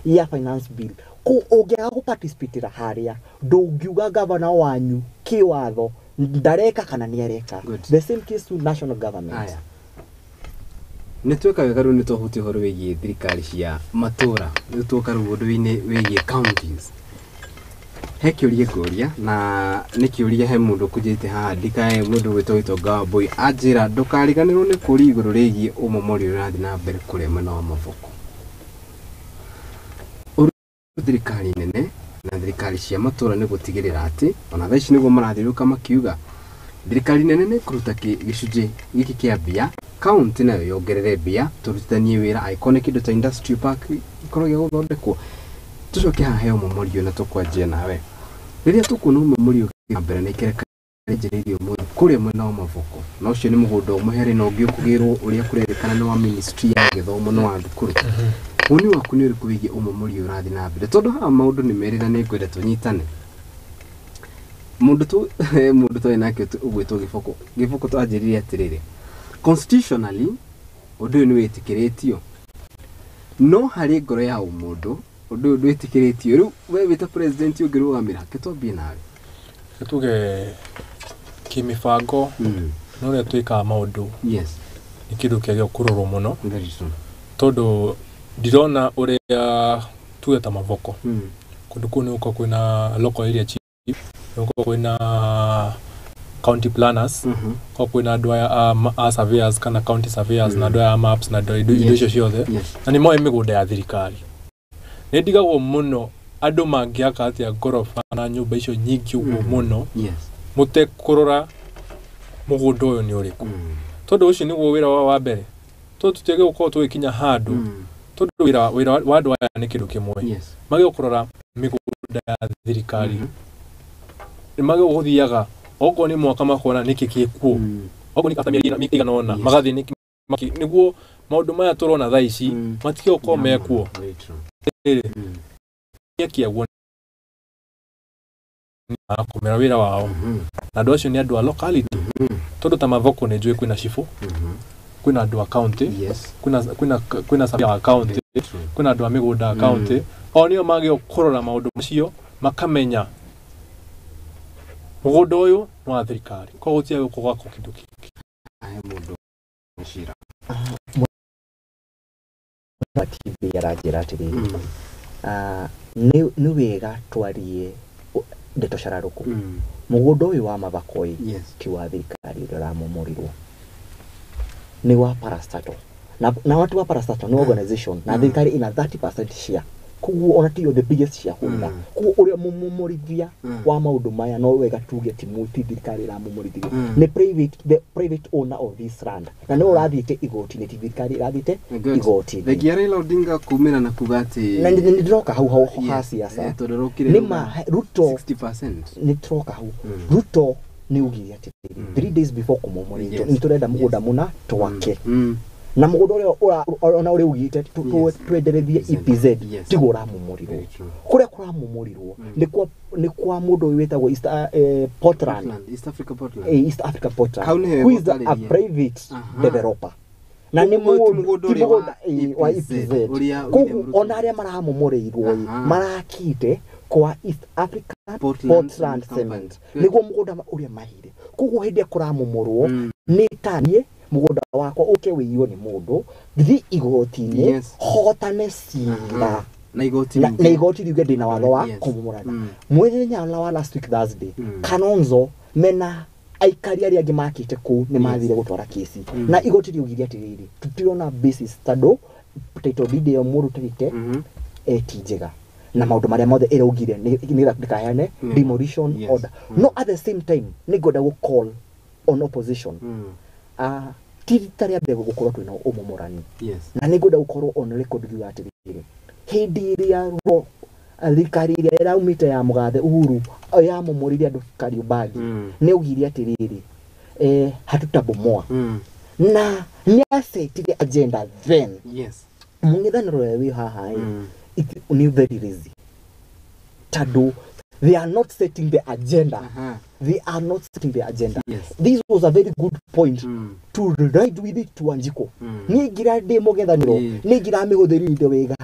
ya finance bill ku ogea go participate ra haria ndungiuga governor wanyu kiwatho ndareka kana niereka the same case to national government netweka wega ru nitohuti horo wegie thirikari cia matura nitwoka ru undu-ini wegie counties he kiuria ngoria na ni kiuria he mundu kujite ha ndikae mundu witogito Gamboi ajira ndukariganirwo ni kuri iguru regie umomori urathi na mbere kure mwena wa mavuko thirikari nene na thirikari cia matura ni gutigirira ati ona thaici niguo marathiruka makiuga thirikari nene ni kuruta gicunji giki kia bia county nayo yongerere bia turutithanie wira iconic kindu ta industry park ikorwo gya guthondekwo tucoke haha he umumorio na tukwanjia nawe riria tukuna umumorio mbere ni kireka njiririo mundu kuria mwena wa mavuko na ucio ni mugunda umuhere na ungi ukugirwo uria kurerikana ni wa ministry ya githomo no wa thukuru uni waku ni uriku wigie umumorio urathi na mbere tondu ha maundu ni merira ni ngwenda tunyitane mundu tu enake ugwitwo giboko twanjiririe atiriri constitutionally undu ni witikiritio no hari ngoro ya umundu undu witikiritio riu we wita president ungirugamira ketwambie nawe tuge kimifango no ria twika maundu ni kindu kia kurorwo muno tondu ndirona uria tueta mavoko kundu kuni uko kwina local area chief uko kwina county planners uko kwina doya surveyors kana county surveyors na doya maps na doya indo ciothe na ni mo emigunda ya thirikari ni ndigagwo muno andu mangiaka atia gorofa na nyumba icio nyingi uguo muno mutekurora mugunda uyu ni uriku tondu ucio niguo wira wa mbere tutege uko twikinya handu tondu wira wa andu aya ni kindu kimwe mage kurora migunda ya thirikari ni mage guthiaga oko ni mwaka makona niki kikuo oko ni katamira igana ona magathi niguo maundu maya turona thaici matike uko mekuo kiagwo ni akomera wira wao na andu acio ni andu a locality tondu ta mavoko ni njui kwina shifu kwina andu a county kwina sabia wa county kwina andu a migunda county onio mage kurora maundu macio makamenya mugunda uyu ni wa thirikari ko gutia guko gwako kindu kiki mundu shira TV yarajira atiri ni wega twarie ndeto shararuku mugundo uyu wa mabakoi ti wa thirikari uramumorirwo ni wa parastatal na watu wa parastatal no organization na thirikari ina 30% share kugu ona tiyo the biggest shareholder kugu uri mumumorithia wa maundu maya no wega tuge ti multi thirikari ra mumorithia ni the private owner of this land na no urathite igoti ni thirikari irathite igoti the Giarela Odinga kumira na kugati na ni droka hau hasi asa ni ma Ruto 60% ni troka hau Ruto ni ugiria ati 3 days before kumomorithio ni turenda mugunda muna twake na mugondo ona uri ugite twenderethie EPZ tigura mumurirwo kuria kura mumurirwo ni kwa mundu wetagwo Portland East Africa Portland who is a private developer na ni mugondo wa EPZ ona aria maramumurirwo marakite kwa East Africa Portland Cement niguo mugondo uria mahire kugu hindi kuramumurwo ni tanie mugondo wako uke wiyo ni mundu thi igoti-ini hotane singa na igoti riuge ndina watho wa kumumurana mwethenya wa last week Thursday Kanonzo mena aikari aria angi makite ku ni mathire gutwara kesi na igoti riugiria atiriri tutirona basis tado title deed yo murutirite njega na maundu maria mothe iraugire ni ndikahane demolition order no at the same time ni goda go call on opposition titari ya bego gukorwo twina umumurani na nigoda gukorwo on record giu atiriri hindi iria ro thirikari iria iraumite ya mugathe Uhuru ya mumuriri andu Kariuki ni ugiria atiriri hatutabomoa na ni asetire agenda then mungithaniro ya wi haha it ni very easy tado they are not setting the agenda they are not setting the agenda this was a very good point to ride with it to Anjiko ni gira de mugethaniro ni gira mihutherinde wega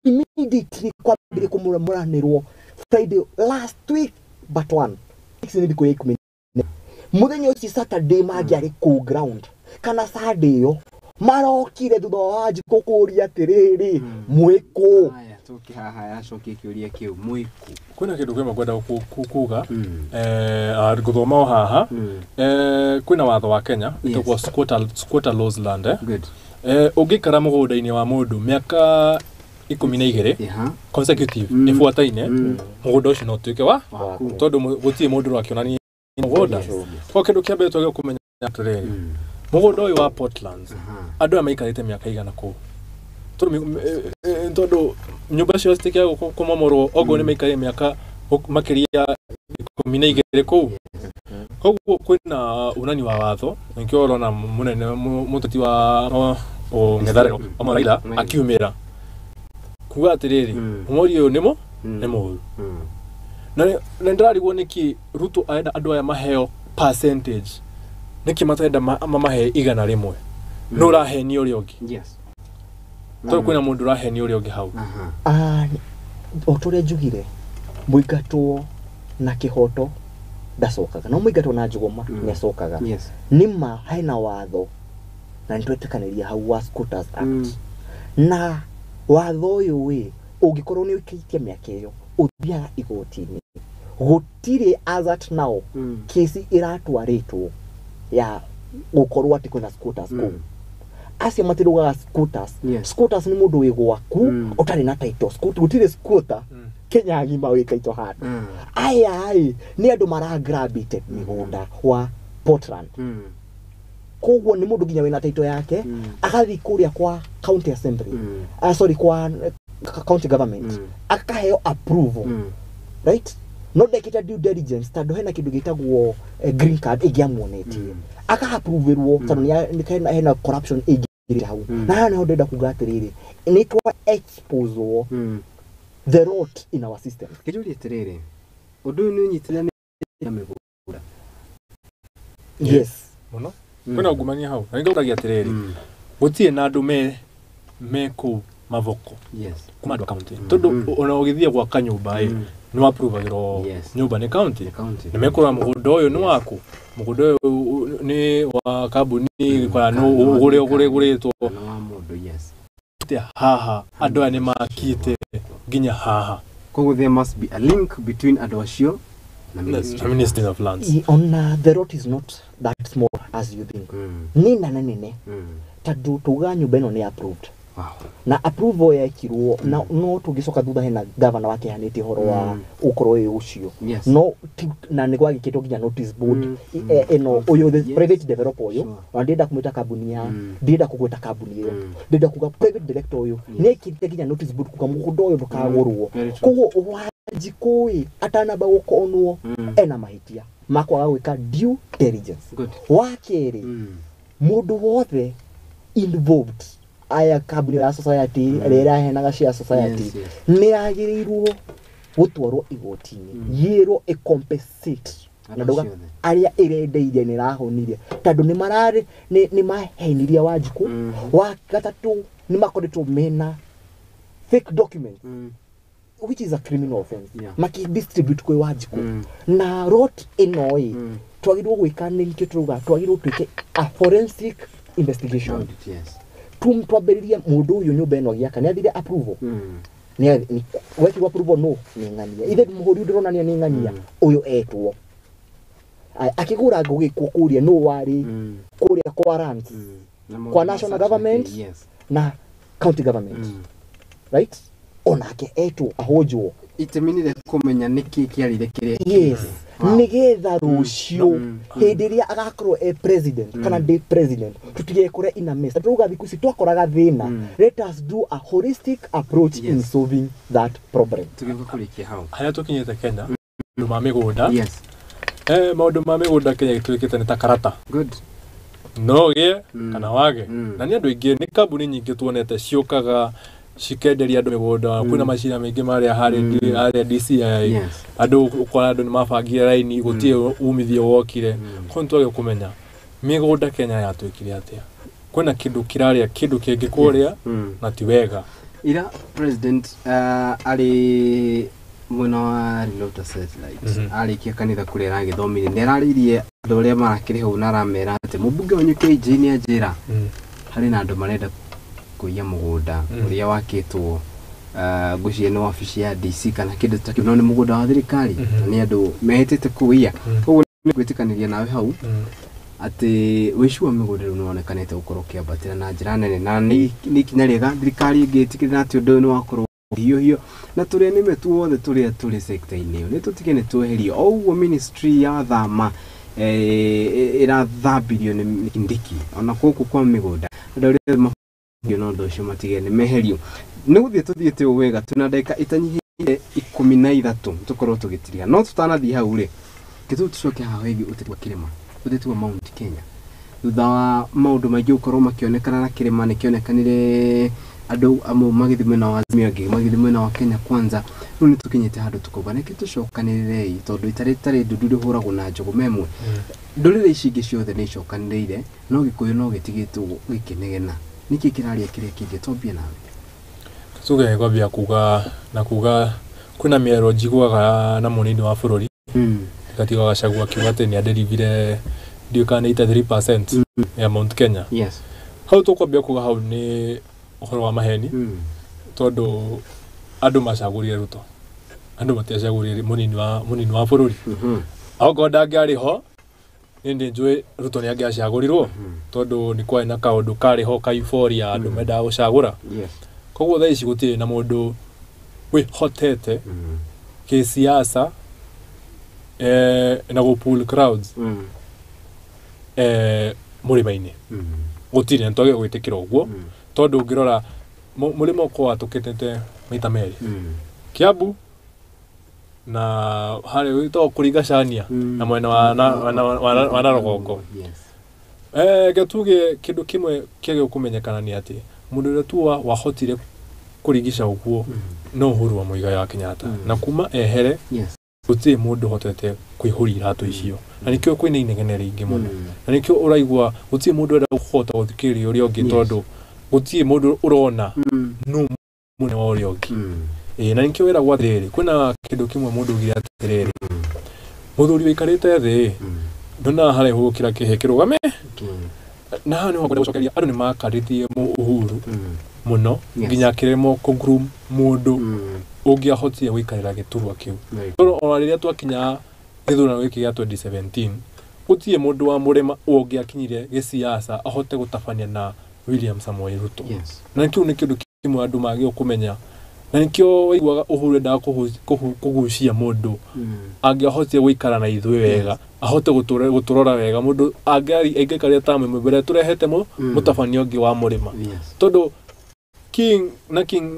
immediately kwa bire kumuranirwo Friday last week but one ni diko yekumenya muthenya uci Saturday magiari ku ground kana Saturday yo marokire thutha wa Anjiko kuria atiriri mwiko toke haha yacokie kiuria kiu muiku kwina kindu kwema kwenda kuga guthoma haha kwina watho wa Kenya itagwo squatter laws land ungikara mugunda-ini wa mundu miaka 12 consecutive ifuataine mugunda ucio no tuike wa tondu gutie mundu rakionania mugunda kwa kindu kia mbere twage kumenya atiriri mugunda uyu wa Portland andu amaikarite miaka igana ku tondu nyumba cio citikia kumomorwo ogo ni maikare miaka makiria 12 ku koguo kwina unani wa watho nikio urona munene muteti wa ngetharero Raila akiumira kuga atiriri umori uyu nimo nimo na ndarigwo niki Ruto aenda andu aya maheo percentage niki matenda mamahe igana rimwe no raheni uri ongi to kwina mundu raheni uri ongi hau otore njugire muigatwo na kihoto ndacokaga no muigatwo na njugoma nyacokaga nima haina watho na ntwetekaniria hau wa Squatters Act na watho uyu wi ungikorwo ni ukiitie miaka iyo uthiaga igoti-ini gutire as at now kesi iratwaritwo ya gukorwo ati kuna squatters ku asia matirugaga squatters ni mundu wi gwaku utari na title gutire squatter Kenya ngima wi title handu ai ni andu maragrabite migunda wa Portland koguo ni mundu ginya wina title yake agathi kuria kwa county assembly kwa county government akaheo approval right no dekita due diligence tando hena kindu gitagwo green card igiamuonetie akaapproverwo tando ni hena corruption igiri hau na hana ndenda kugatiriri ni twa expose the rot in our system kijuri atiriri undu ni unyitirane ya migura yes muno kuna ugumania hau na ngaudagia atiriri gutie na andu me ku mavoko kuma ndo county tondu ona ugithia gwa kanyumba no approvagiro nyumba ni county ni mekora mugunda uyu ni waku mugunda uyu ni wa kabuni kwa no ugure to wa mundu haha andå aya nä makite nginya haha. Koguo there must be a link between andå acio na Ministry of Lands. The road is not that small as you think. Ni nene tondå tuga nyumba ĩno nĩ approved. Wow. Na approval yekirwo na no tugicoka thutha hena governor wake hanĩtie horo wa ũkorwo ũyũ ũcio. No na nĩ gwagĩkĩtwo nginya notice board ĩno ũyũ the private developer ũyũ na ndĩrenda kũmwĩta kambuni ya ndĩrenda kũgweta kambuni ĩyo ndĩrenda kuga private director ũyũ nĩ ekĩrĩte nginya notice board kuga mũgũnda ũyũ ndũkagũrwo. Koguo Wanjikũ atanamba gũkonwo ena mahĩtia makwaga gwĩka due diligence. Wa kerĩ mũndũ wothe involved aya kambuni ya society rĩrĩa henaga cia society nĩ agĩrĩirwo gũtwarwo igoti-inĩ yĩrwo compensate na ndoga arĩa ĩrendeirie nĩ rahonire tondũ nĩ mahenirie Wanjikũ. Wa gatatũ nĩ makoretwo mena fake document which is a criminal offense maki distribute kwĩ Wanjikũ na rot ĩno twagĩrĩirwo gwĩka nĩ nikĩo turuga twagĩrĩirwo twĩke a forensic investigation. Twambĩrĩria mũndũ ũyũ nyũmba ĩno gĩaka nĩ athire approval nĩ wekirwo approval no nĩ ng'ania ithe mũhũri ndĩronania nĩ ng'ania ũyũ etwo akĩgũra ngũgĩkwo kũrĩa no warĩ kũrĩa kwa lands kwa national government na county government right onake etwo ahũnjwo iteminire kũmenya nĩkĩ kĩarire kĩrĩa nigetha rũcio hĩndĩ ĩrĩa agakorwo president kana de president tutigekore ina mess turuga thiku ici twakoraga thĩna let us do a holistic approach in solving that problem. Tugĩkũrĩkia hau harĩa tũkinyĩte Kenya maũndũ ma mĩgũnda maũndũ ma mĩgũnda Kenya gĩtuĩkĩte nĩ ta karata no gĩe kana wage na nĩ andũ aingĩ nĩ kambuni nyingĩ tuonete ciũkaga cikenderia andũ mĩgũnda kwĩna macira maingĩ marĩa harĩa DCI andũ ũkora andũ nĩ mabangire raini gũtirĩ umithio wokire. Ko nĩtwagĩrĩirwo kũmenya mĩgũnda Kenya yatuĩkire atĩa kwĩna kĩndũ kĩrarĩa kĩndũ kĩngĩ kũrĩa na ti wega. Ira president arĩ mwena wa Reload Satellite arĩkia kanitha kũrĩa aragĩthomire nĩ ararĩirie andũ arĩa marakĩrĩ hau na aramera atĩ mũmbunge wanyu KJ nĩ anjĩra harĩ na andũ marenda kũiya mũgũnda ũrĩa wakĩtwo ngũciĩ nĩ wabici ya DC kana kĩndũ ta kĩu no nĩ mũgũnda wa thirikari nĩ andũ mehĩtĩte kũiya. Koguo nĩ gwĩtĩkanĩria nawe hau atĩ wĩici wa mĩgũnda rĩu nĩ wonekanĩte gũkorwo ũkĩambatĩra na njĩra nene na nĩ ikinya rĩega thirikari ĩngĩtĩkĩra atĩ ũndũ ũyũ nĩ wakorwo hiũhio na tũrĩa nĩme tuothe tũrĩa tũrĩ sector-inĩ ĩyo nĩ tũtige nĩ tweherio o ũguo ministry ya thama ĩrathambirio nĩ Kindiki ona gũkũ kwa mĩgũnda andũ arĩa no ndo cio matige nĩ meherio nĩ gũthiĩ tũthiĩte wega tuna ndeka itanyihĩire 13 tũkorwo tũgĩtiria no tũtanathiĩ hau rĩ kĩtu tũcoke haha wĩgiĩ ũteti wa kĩrĩma ũteti wa Mount Kenya thutha wa maũndũ maingĩ gũkorwo makĩonekana na kĩrĩma nĩ kĩonekanire andũ amwe magĩthiĩ mwena wa Azimio angĩ magĩthiĩ mwena wa Kenya Kwanza rĩu nĩ tũkinyĩte handũ tũkauga nĩkĩ tũcokanĩrĩre tondũ itarĩ ndundu rĩhũragwo na njogo memwe ndũrĩrĩ ici ingĩ ciothe nĩ icokanĩrĩire no Gĩkũyũ no gĩtigĩtwo gĩkĩnegena niki kĩraria kĩrĩa kĩngĩ twambie nawe tuge kwambia kuga kwĩna mĩero njiguaga na mũnini wa bũrũri gatiga Gachagua kiuga atĩ nĩ aderivire ndiũkanĩte 3% ya Mount Kenya. Hau tũkwambia kuga hau nĩ ũhoro wa maheni tondũ andũ macagũrire Ruto andũ matiacagũrire mũnini wa bũrũri okorwo ndangĩarĩ ho nĩ njũĩ Ruto nĩ angĩacagũrirwo tondũ nĩ kwarĩ na kaũndũ karĩ ho ka euphoria andũ mendaga gũcagũra. Koguo thaa ici gũtirĩ na mũndũ wĩhotete kĩsiasa na gũpull crowds mũrĩma-inĩ gũtirĩ na twagĩrĩirwo gwĩtĩkĩra ũguo tondũ ũngĩrora mũrĩma ũkorwo watũkĩtĩte maita merĩ Kiambu na harĩ wĩtagwo Kurung'a na mwena wa Narogoko. Gatuge kĩndũ kĩmwe kĩagĩrĩirwo kũmenyekana nĩ atĩ mũndũ ũrĩa tu wahotire kũrigica ũguo no Uhuru wa Muigai wa Kenyatta na kuma ehere gũtirĩ mũndũ hotete kwĩhũria iratũ icio na nĩkĩo kwĩna inegene rĩingĩ mũno na nĩkĩo ũraigua gũtirĩ mũndũ ũrenda kũhota gũthikĩrĩria ũrĩa ũngĩ tondũ gũtirĩ mũndũ ũrona no mũne wa ũrĩa ũngĩ na nĩkĩo wĩra gwa thĩrĩ kwĩna kĩndũ kĩmwe mũndũ ũgire atĩrĩrĩ mũthuri wĩikarĩte thĩ ndona harĩa hũkĩra kĩhe kĩrũgame na nĩ wakwenda gũcokeria andũ nĩ makarĩtie Uhuru muno nginya kiremo kungrum mundu ungiahotia wikarira giturwa kiu toro ona riria twakinya githurano giki gia 2017 utie mundu wa murema ungiakinyire gisiasa ahote gutabania na William Samoei Ruto na kiu ni kindu kimwe andu magio kumenya na nikio waiguaga uhure nda kugucia mundu angiahotia gwikara na ithui wega ahote guturora wega mundu angikaria tamu mbere turehete mutafanio ngi wa murima tondu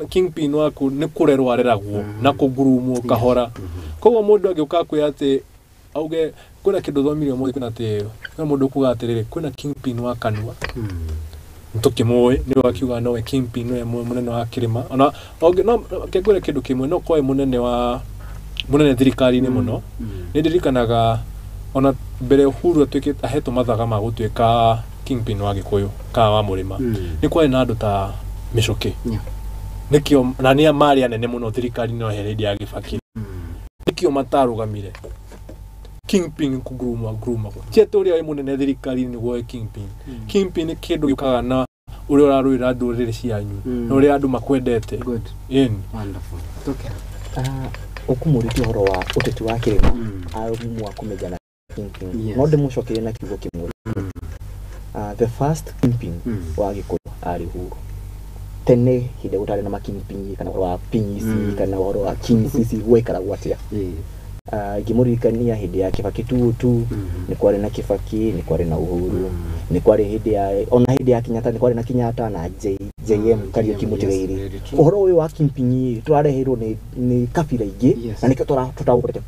Kingpin waku ni kurerwa areragwo na kugurumwo kahora koguo mundu agiuka kwira ati auge kuna kindu thomirio mu kuna ati na mundu kuga atiriri kuna Kingpin wa kanua ntukimoe ni wakiuga no Kingpin no munene wa kirima ona auge no kegure kindu kimwe no koe munene thirikari ni muno ni ndirikanaga ona mbere huru atwike aheto mathaga ma gutwika Kingpin wa gikuyu ka wa murima ni kwai na andu ta Mishoke nikio nania mari anene muno thirikari no heredi ya Gibaki nikio matarugamire Kingpin kuguruma tietori ayi munene thirikari ni gwo Kingpin kindu yukaga na uri uraruira ndurire cianyu no uri andu makwendete good wonderful okay okumuriti horo wa uteti wa kirima arumu wa kumejana Kingpin no de mushokire na kigo kimwe the first Kingpin wa gikuyu ari huru tene hide utare na makingpin kana wa pinyisi kana wa kinyisi wekara gwatia gimurikania hide ya Kibaki tu ni kware na Kibaki ni kware na Uhuru ni kware hide ya ona hide ya Kenyatta ni kware na Kenyatta na JM Kariuki mutiriri uhoro uyu wa kingpin twarehirwo ni kabira ingi na nikyo tutagukete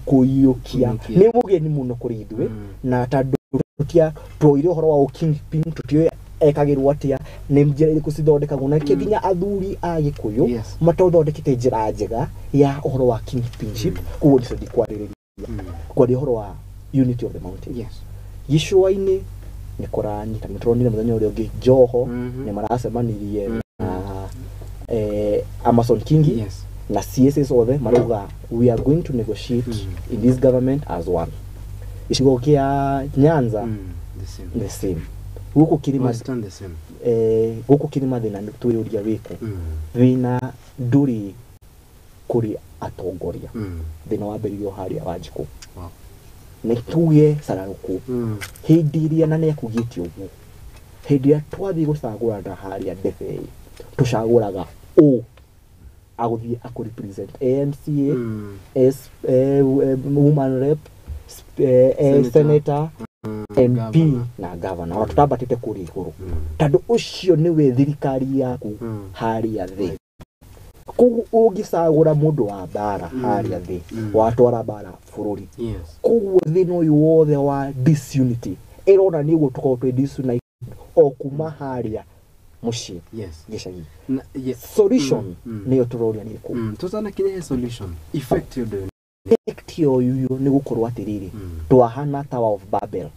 kuyukia ni mugeni muno kuri ithwe na tandu tutia twoire uhoro wa kingpin tutio ekagirwo atia ni njira iriku cithondekagwo na kinya athuri a Gikuyu matothondekete njira njega ya uhoro wa kingpinship kuo ndiso dikwariria kwa uhoro wa unity of the mountain Gicua-ini ni kuranyita mitronire muthenya uria ungi Joho ni maracemanirie Amason Kingi na CSS othe marauga we are going to negotiate in this government as one icigo kia Nyanza the same guku kirima guku kirima thina tuyuria wiku thina nduri kuri atongoria thina wa mberirio haria Wanjiku ni tuye sararuku hindi iria na ne kugitio ugu hindi ya twathi gucagura nda haria ndebe tucaguraga o aguthie akurepresent AMCA woman rep senator MP na governor na tutabatite kuri iguru tandu ucio ni we thirikari yaku haria thi kugu ugicagura mundu wa bara haria thi watwara bara bururi kugu thino uyu wothe wa disunity irona ni gutuko twe disunite okuma haria mushi gicagi solution ni turoria ni ku tutana kinya solution effective yo ni gukorwa atiriri twahana Tower of Babel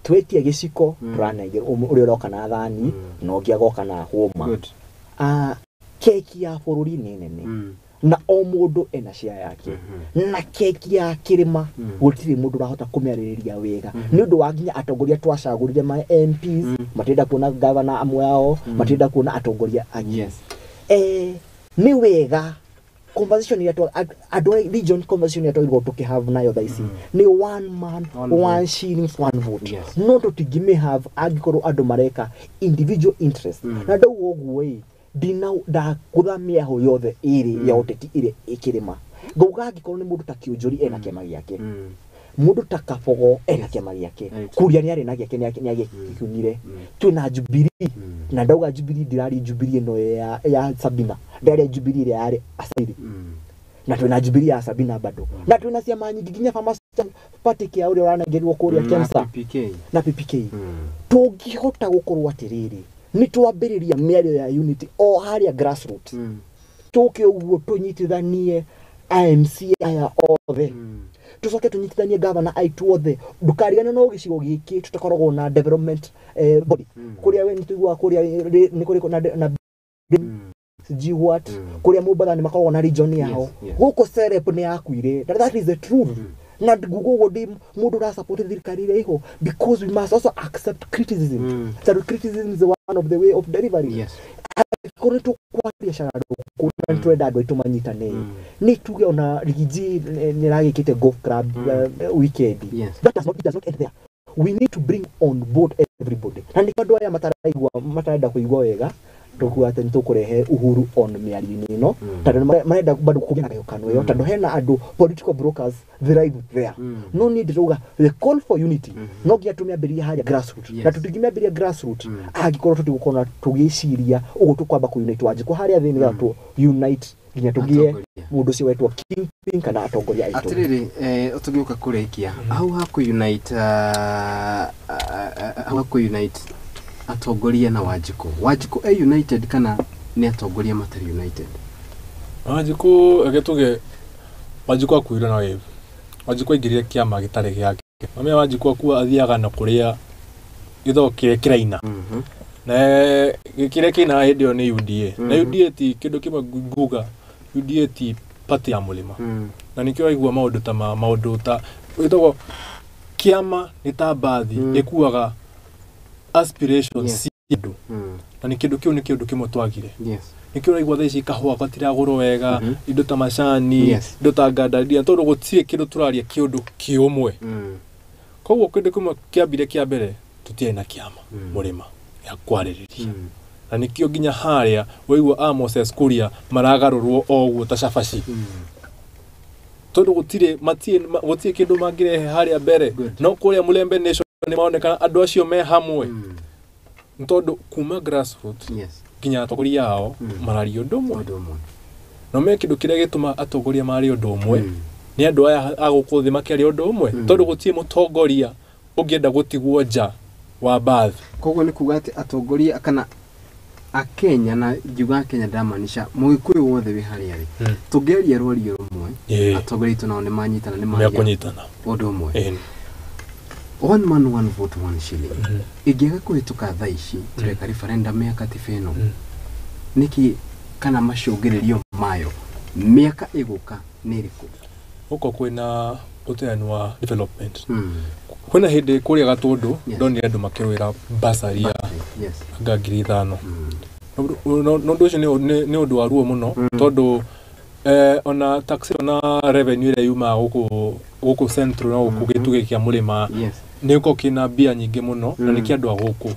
twetia giciko turanenge uri uroka na thani no ngiagoka na homa keki ya bururi ni nene na o mundu ena share yake na keki ya kirima gutiri mundu rahota kumeririria wega ni undu wa nginya atongoria twacagurire ma MPs matenda kuona governor amwe yao matenda kuona atongoria angi ni wega conversation ya to adoi region conversation ya to go to have nayo daisi ni one man one shilling one vote no to tigime have agikoro ado mareka individual interest na do ogwe dina da kuthamia ho yothe iri ya uteti ire ikirima gauga agikoro ni mundu ta kiunjuri ena kema giake mundu ta Kabogo ena kema giake kuria ni ari na giake ni agikiunire twina Jubilee na ndauga Jubilee dirari Jubilee no ya Sabina ndari Jubilee ile ari asiri na twina Jubilee ya Sabina bado na twina ciama nyingi ginya pharmacy party kia uri uranagerwo kuria Kemsa na PPK tungihota gukorwo atiriri ni twambiriria miario ya unity o haria grassroots tuke uguo tunyitithanie AMC aya othe tucoke tunyitithanie governor aitu othe ndukarigane no gicigo giki tutakoragwo na development body kuria we nitugwa kuria ni kuri na what kuria Mumbatha ni makoragwo na region yao guko serep ni akuire that is the truth na gugo dim mudu ra support thirikari iho, because we must also accept criticism. So criticism is one of the way of delivery. Yes. Kore tu kwa biashara kuna twenda ndo itumanyita ni tuge ona rigiji ni ragikite golf club weekend. Yes. That does not end there. We need to bring on board everybody. Na nikado aya mataraida kuigwa wega tokuwa ati nitukurehe uhuru on miario ino tando marenda bado kugena kayo kanu yo tando hena adu political brokers thrive there. No need to the call for unity. No gia tumia beria haja grassroots. Na tutigimia beria grassroots agikoro tutigukona tugiciria ugo tukwamba ku unite waje ko haria thini ga tu unite ginya tugie mundu cio wetwa kingpin kana atongoria aitu. Atiriri utugiuka kurekia au haku unite haku unite atongoria na Wanjiku united kana ni atongoria matari united? Wanjiku agetuge Wanjiku akuira na wewe. Wanjiku igirire kiama gitare giake. Mame Wanjiku akuwa athiaga na kuria githo kiraina. Na gikire kina hedio ni UDA. Na UDA ti kindu kimwe nguga. UDA ti party ya mulima. Na nikio aigua maundu ta witagwo kiama ni ta bathi ikuaga aspirations sidu. Na ni kindu kiu ni kindu kimwe twagire. Yes. Nikio aigua thaici kahua gatiragurwo wega, indo ta macani, indo ta ngandaria, tondu gutie kindu turaria kiundu kiumwe. Koguo kindu kimwe kiambire kia mbere tutie na kiama mulima ya kwaririria. Na nikio ginya haria waigua Moses Kuria maragarurwo oguo ta shafashi. Tondu gutie kindu mangire haria mbere, no kuria Mulembe Nation ni maonekana andu acio me hamwe. Tondu kuma grassroots ginya atongoria yao marario ndomwe. No me kindu kiria gituma atongoria mari undu umwe ni andu aya agukuthi makiaria undu umwe tondu gutie mutongoria ungienda gutigwo nja wa bathi. Koguo ni kuga ati atongoria kana Akenya na juga Kenya ndamanisha Mugikuyu wothe wi haria ri tungeria rwario rumwe atongoria itu nao ni manyitana ni kunyitana undu umwe. One man, one vote, one shilling. Igiaga kuhituka thaici tureka referendum ya katiba ino. Niki kana macungiririo mayo miaka iguka niriku. Uko kwina uteani wa development. Kwina hindi kuria gatundu ndoni andu makirwira basari ya anga 5,000. No ndocio ni undu wa ruo muno tondu ona tax na revenue ile yuma guku central na guku gituge kia mulima niko kina bia nyingi muno na niki andu aguku.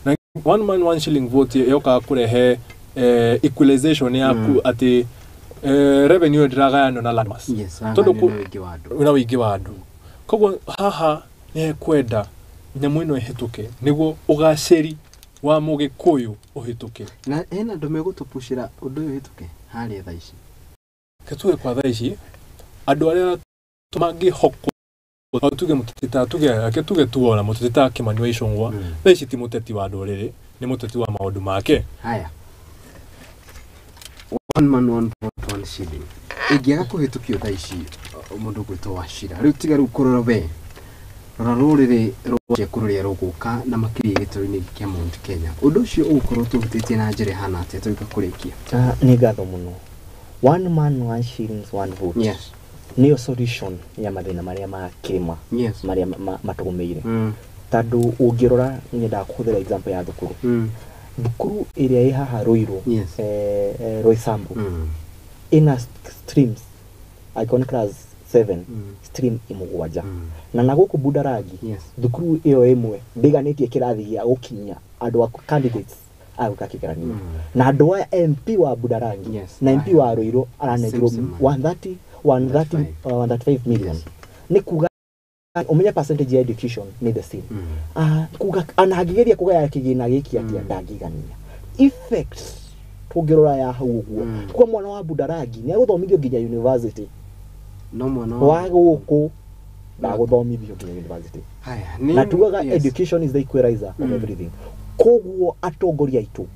Na one man one shilling vote yoka kurehe equalization yaku ati revenue ndiragayano na landmass tondu una wingi wa andu. Koguo haha ni kwenda nyamu ino ihituke niguo ugaceri wa Mugikuyu uhituke. Na ena andu megutupushira undu uyu uhituke haria thaici. Ketuge kwa thaici andu aria tumangi hoko tuge muteta tuge tuona muteta Kimani wa Icung'wa thaici ti muteti wa andu riri ni muteti wa maundu make. Haya, one man one vote one shilling igiaga kuhitukio thaici mundu gwitwo Wachira riu tiga riu kurora we rora ruriri rwa kururia ruguka na makiri gitorini kia Mount Kenya undu ucio ugukorwo tuhutitie na njira hana atia tuika kurikia. Ni gatho muno. One man one shillings one vote. Yes. Niyo solution ya mathina maria ma kirima maria matugumeire. Tadu ungirora nyenda kuhuthira example ya thukuru. Thukuru iria i haha Ruiru Roysambu ina streams icon class 7 stream imugwanja na naguku Budarangi thukuru iyo imwe ndiganitie kirathi gia gukinya andu aku candidates agukakigania na andu wa MP wa Budarangi na MP wa Ruiru aranegirwo 135 million. Ni kuga umenya percentage ya education ni the same. Kuga anagigeria kugaya kigina giki atia ndangigania effects tugirora ya hau uguo kwa mwana wa Budarangi ni aguthomithio nginya university no mwana wa guku ndaguthomithio nginya university. Haya na tugaga education is the equalizer of everything. Koguo atongoria itu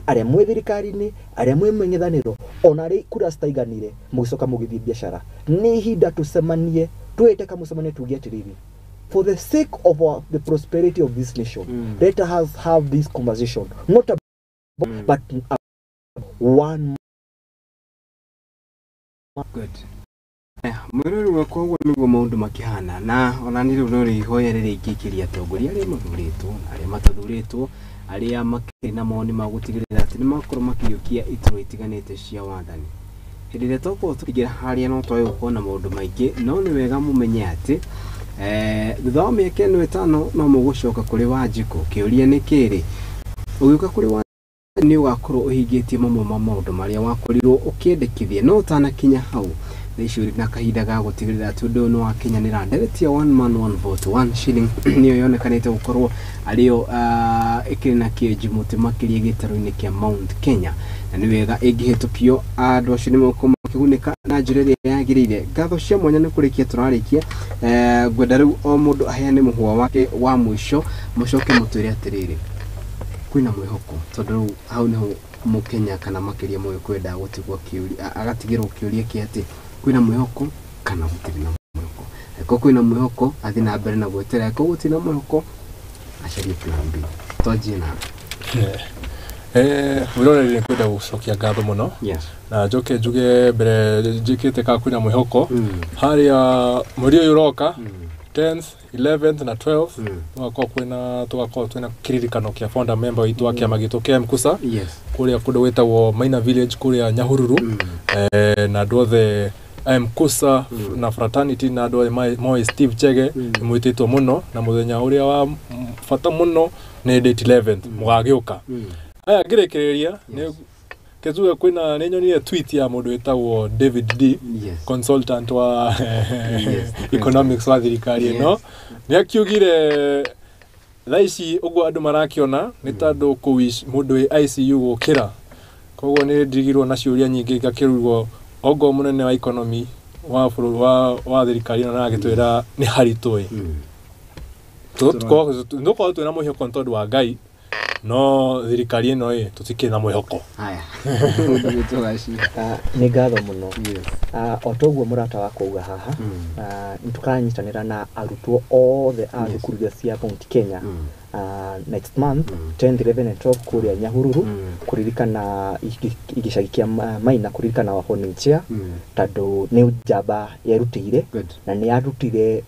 aria mwe thirikari-ini aria mwe meng'ethaniro ona ri kura staiganire mugicoka mugithii biashara ni hinda tusemanie tuite kamusemanie tugie atiriri for the sake of the prosperity of this nation let us have this conversation not a but one good Mwirori wakwa uguo niguo maundu makihana na ona ni riu ruri ihoya riri ikikiria atongoria aria mathuritwo aria matathuritwo aria makiri na moni magutigirira ati ni makorwo makiyukia ituro itiganite cia wathani. Hindi ria toko tukigira haria no twaye gukona maundu maingi no ni wega mumenye ati thutha wa miaka ino itano no mugucoka kuri Wanjiku. Kiuria ni kiri ugiuka kuri Wanjiku ni ugakorwo uhingitie mamwe ma maundu maria wakorirwo ukiendekithia no utanakinya hau thicuri na kahinda ga gutigirira ati undu no akinyanira ndereti ya one man one vote 1 shilling niyo yonekanite gukorwo ario ikiri na kieji muti makiria gitaro-ini kia Mount Kenya na ni wega ingihitukio andu acio ni mukoma kigunika na njira iria yagirire. Ngatho cia mwanya ni kurikia turarikia ngwenda riu o mundu aheane muhwa wake wa mwisho mucoke mutwire atiriri kwina mwihoko tondu hau niho mukenya kana makiria moyo kwenda gutigwo kiuria agatigirwo kiuria kiati kwina mwihoko kana gutiri na mwihoko. Eko kwina mwihoko athi na mbere na gwetera, eko gutiri na mwihoko acarie plan B. Tojina wirore ni kwenda gucokia ngatho muno. Yes. Na njoke njuge mbere njikite ka kwina mwihoko haria muri uyu roka 10th 11th na 12th tugakorwo twina kiririkano kia founder member witu akia magito kia Mkusa. Yes. Kuria kundu wetagwo Maina Village kuria Nyahururu na ndothe Mkusa na fraternity na ndo Moi Steve Chege mwititwo muno na muthenya uria wa fata muno ni date 11th mugagiuka. Aya ngirekereria ni kezuga kwina ninyonire tweet ya mundu wetagwo David D consultant wa economics wa thirikari no ni akiugire thaici uguo andu marakiona ni tandu kuwish mundu wi ICU gukira koguo ni ndigirwo na ciuria nyingi ngakirugwo ogo munene wa economy wa thirikari na agitwira ni haritwe ndoko twina muhoko ntondu wa Ngai no thirikari ino tutike na mwihoko. Haya ni ngatho muno. Otoguo murata wa kuuga haha nitukanyitanira na arutwo othe a thukuru cia Mount Kenya next month 10, 11 and 12 kuria Nyahururu kuririkana igicagi kia Maina kuririkana wahoni chia tondu ni njamba yarutire na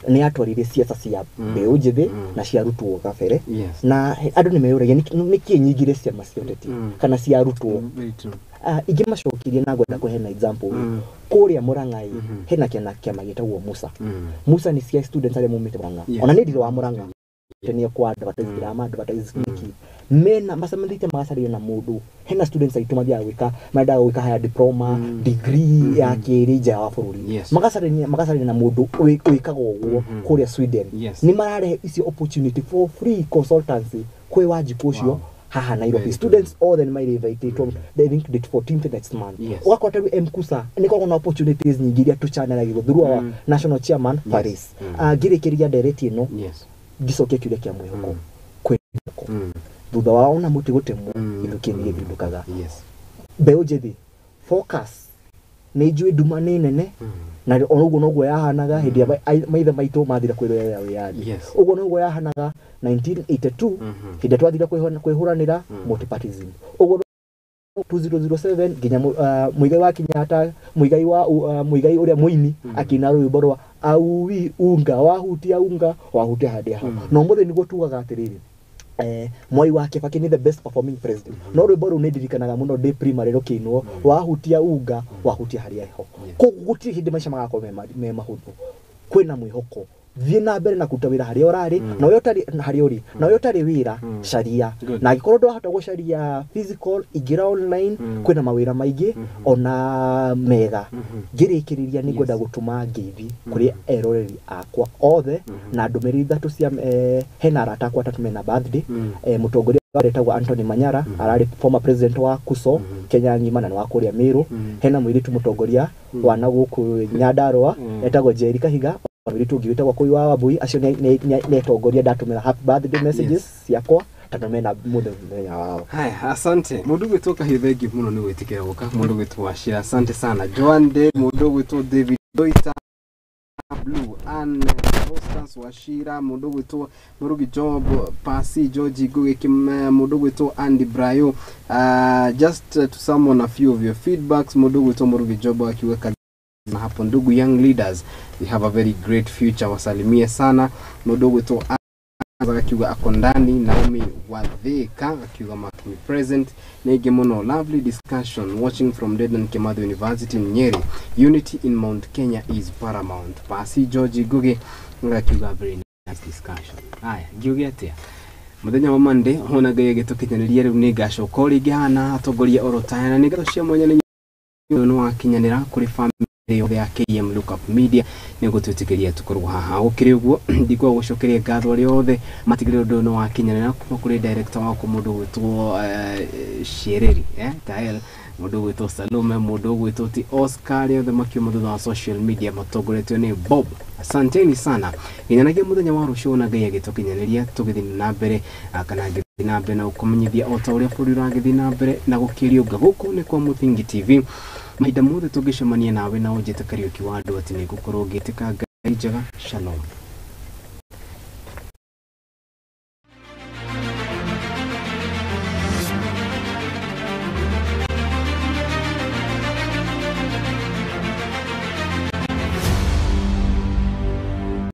ni atwarire ciaca cia mbeu njithi na ciarutwo gabere na andu ni meyuragia ni kinyingire cia macioteti kana ciarutwo ingi macokirie na gwenda kuhena example kuria Murang'a hena kiama gitagwo Musa ni cia students aria mumite Murang'a ona ni ndiro wa Murang'a tenia kwa advertise mena masamandite magasarire na mundu hena students aitu mathia gwika haya diploma degree ya kirija wa bururi magasarire na mundu wikaga uguo kuria Sweden ni marare ici opportunity for free consultancy kwe Wanjiku ucio haha Nairobi. Students all then might invite to I think the 14th next month. Wakota Mkusa niko na opportunities nyingi iria tu channel ya through our national chairman Paris girekeria direct ino gicoke kiuria kia mwihoko kwiko thutha wa ona muti gutemwo ithukirie bindukaga mbeu njithi focus ni njui nduma ni nene na onugo noguo yahanaga hindi maitha maitu mathira kwirwera wiyani uguo noguo yahanaga 1982 hindi twathira kwihuranira multipartism uguo 2007 ginya muigai wa Kenyatta muigai uria muini akina rwimbo rwa auwi unga wahutia hadi hapo no muthe niguo tugaga atiriri Moi wa Kibaki ni the best performing president no rwimbo ru ndirikanaga muno de primary rukinwo wahutia unga wahutia hadi hapo kuguti hindi maisha magako me mahuthu kwina mwihoko thie na mbere na kutawira hari orari na uyo tari hari uri na uyo tari wira sharia na gikorwo ndo hata gusharia physical igira online kwina mawira maingi ona mega ngirikiriria ni gwenda gutuma ngithi kuri eroreri akwa othe na ndumiri thatu cia hena arata kwa tatu mena birthday mutongoria aretagwo Anthony Manyara arari former president wa Kuso Kenya ngima na wa kuria Miru hena mwiritu mutongoria wana guku Nyandarua etagwo Jerry Kahiga wiritu ngirita kwa wa Wabui acio ne tongoria ndatumira happy birthday messages ciakwa tondu mena muthenya wao. Haya, asante mundu gwitu kahithengi muno ni gwitikira guka mundu gwitu washira asante sana Joan de mundu gwitu David Doita Blue and Constance Washira mundu gwitu Murugi Job Pasi George Gugi mundu gwitu Andy Brayo just to summon a few of your feedbacks mundu gwitu Murugi Job akiweka na hapo ndugu young leaders, you have a very great future. Wasalimie sana ndogo to akiuga akondani Naomi Wadhika akiuga makini present nege mono lovely discussion watching from Dedan Kimathi University in Nyeri. Unity in Mount Kenya is paramount. Pasi George Guge akiuga very nice discussion. Haya Guge atia muthenya wa Monday hona gaye gitukinyaniriye riu ni gacokori gihana atongoria orotayana ni garocia mwanya no wakinyanira kuri family ya KM Lookup Media nego twitikiria tukorwo haha ukiri uguo ndikwa gucokeria ngatho riothe matigire ndo no wakinyanira kuma kuri director wako mundu gwitwo Shereri Tael mundu gwitwo Salome mundu gwitwo ti Oscar riothe makiuma thutha wa social media matongoretio ni Bob. Asanteni sana ginyanagia muthenya wa rucio na ngai agitokinyaniria tugithi na mbere kana ngithi na mbere na ukomenyithia ota uria buri ragithi na mbere na gukirio guku ni kwa Muthingi TV. Mahinda mothe tungicemania nawe na unjite Kariuki wa Nduati ni gukorwo ngitika ngai njega. Shalom.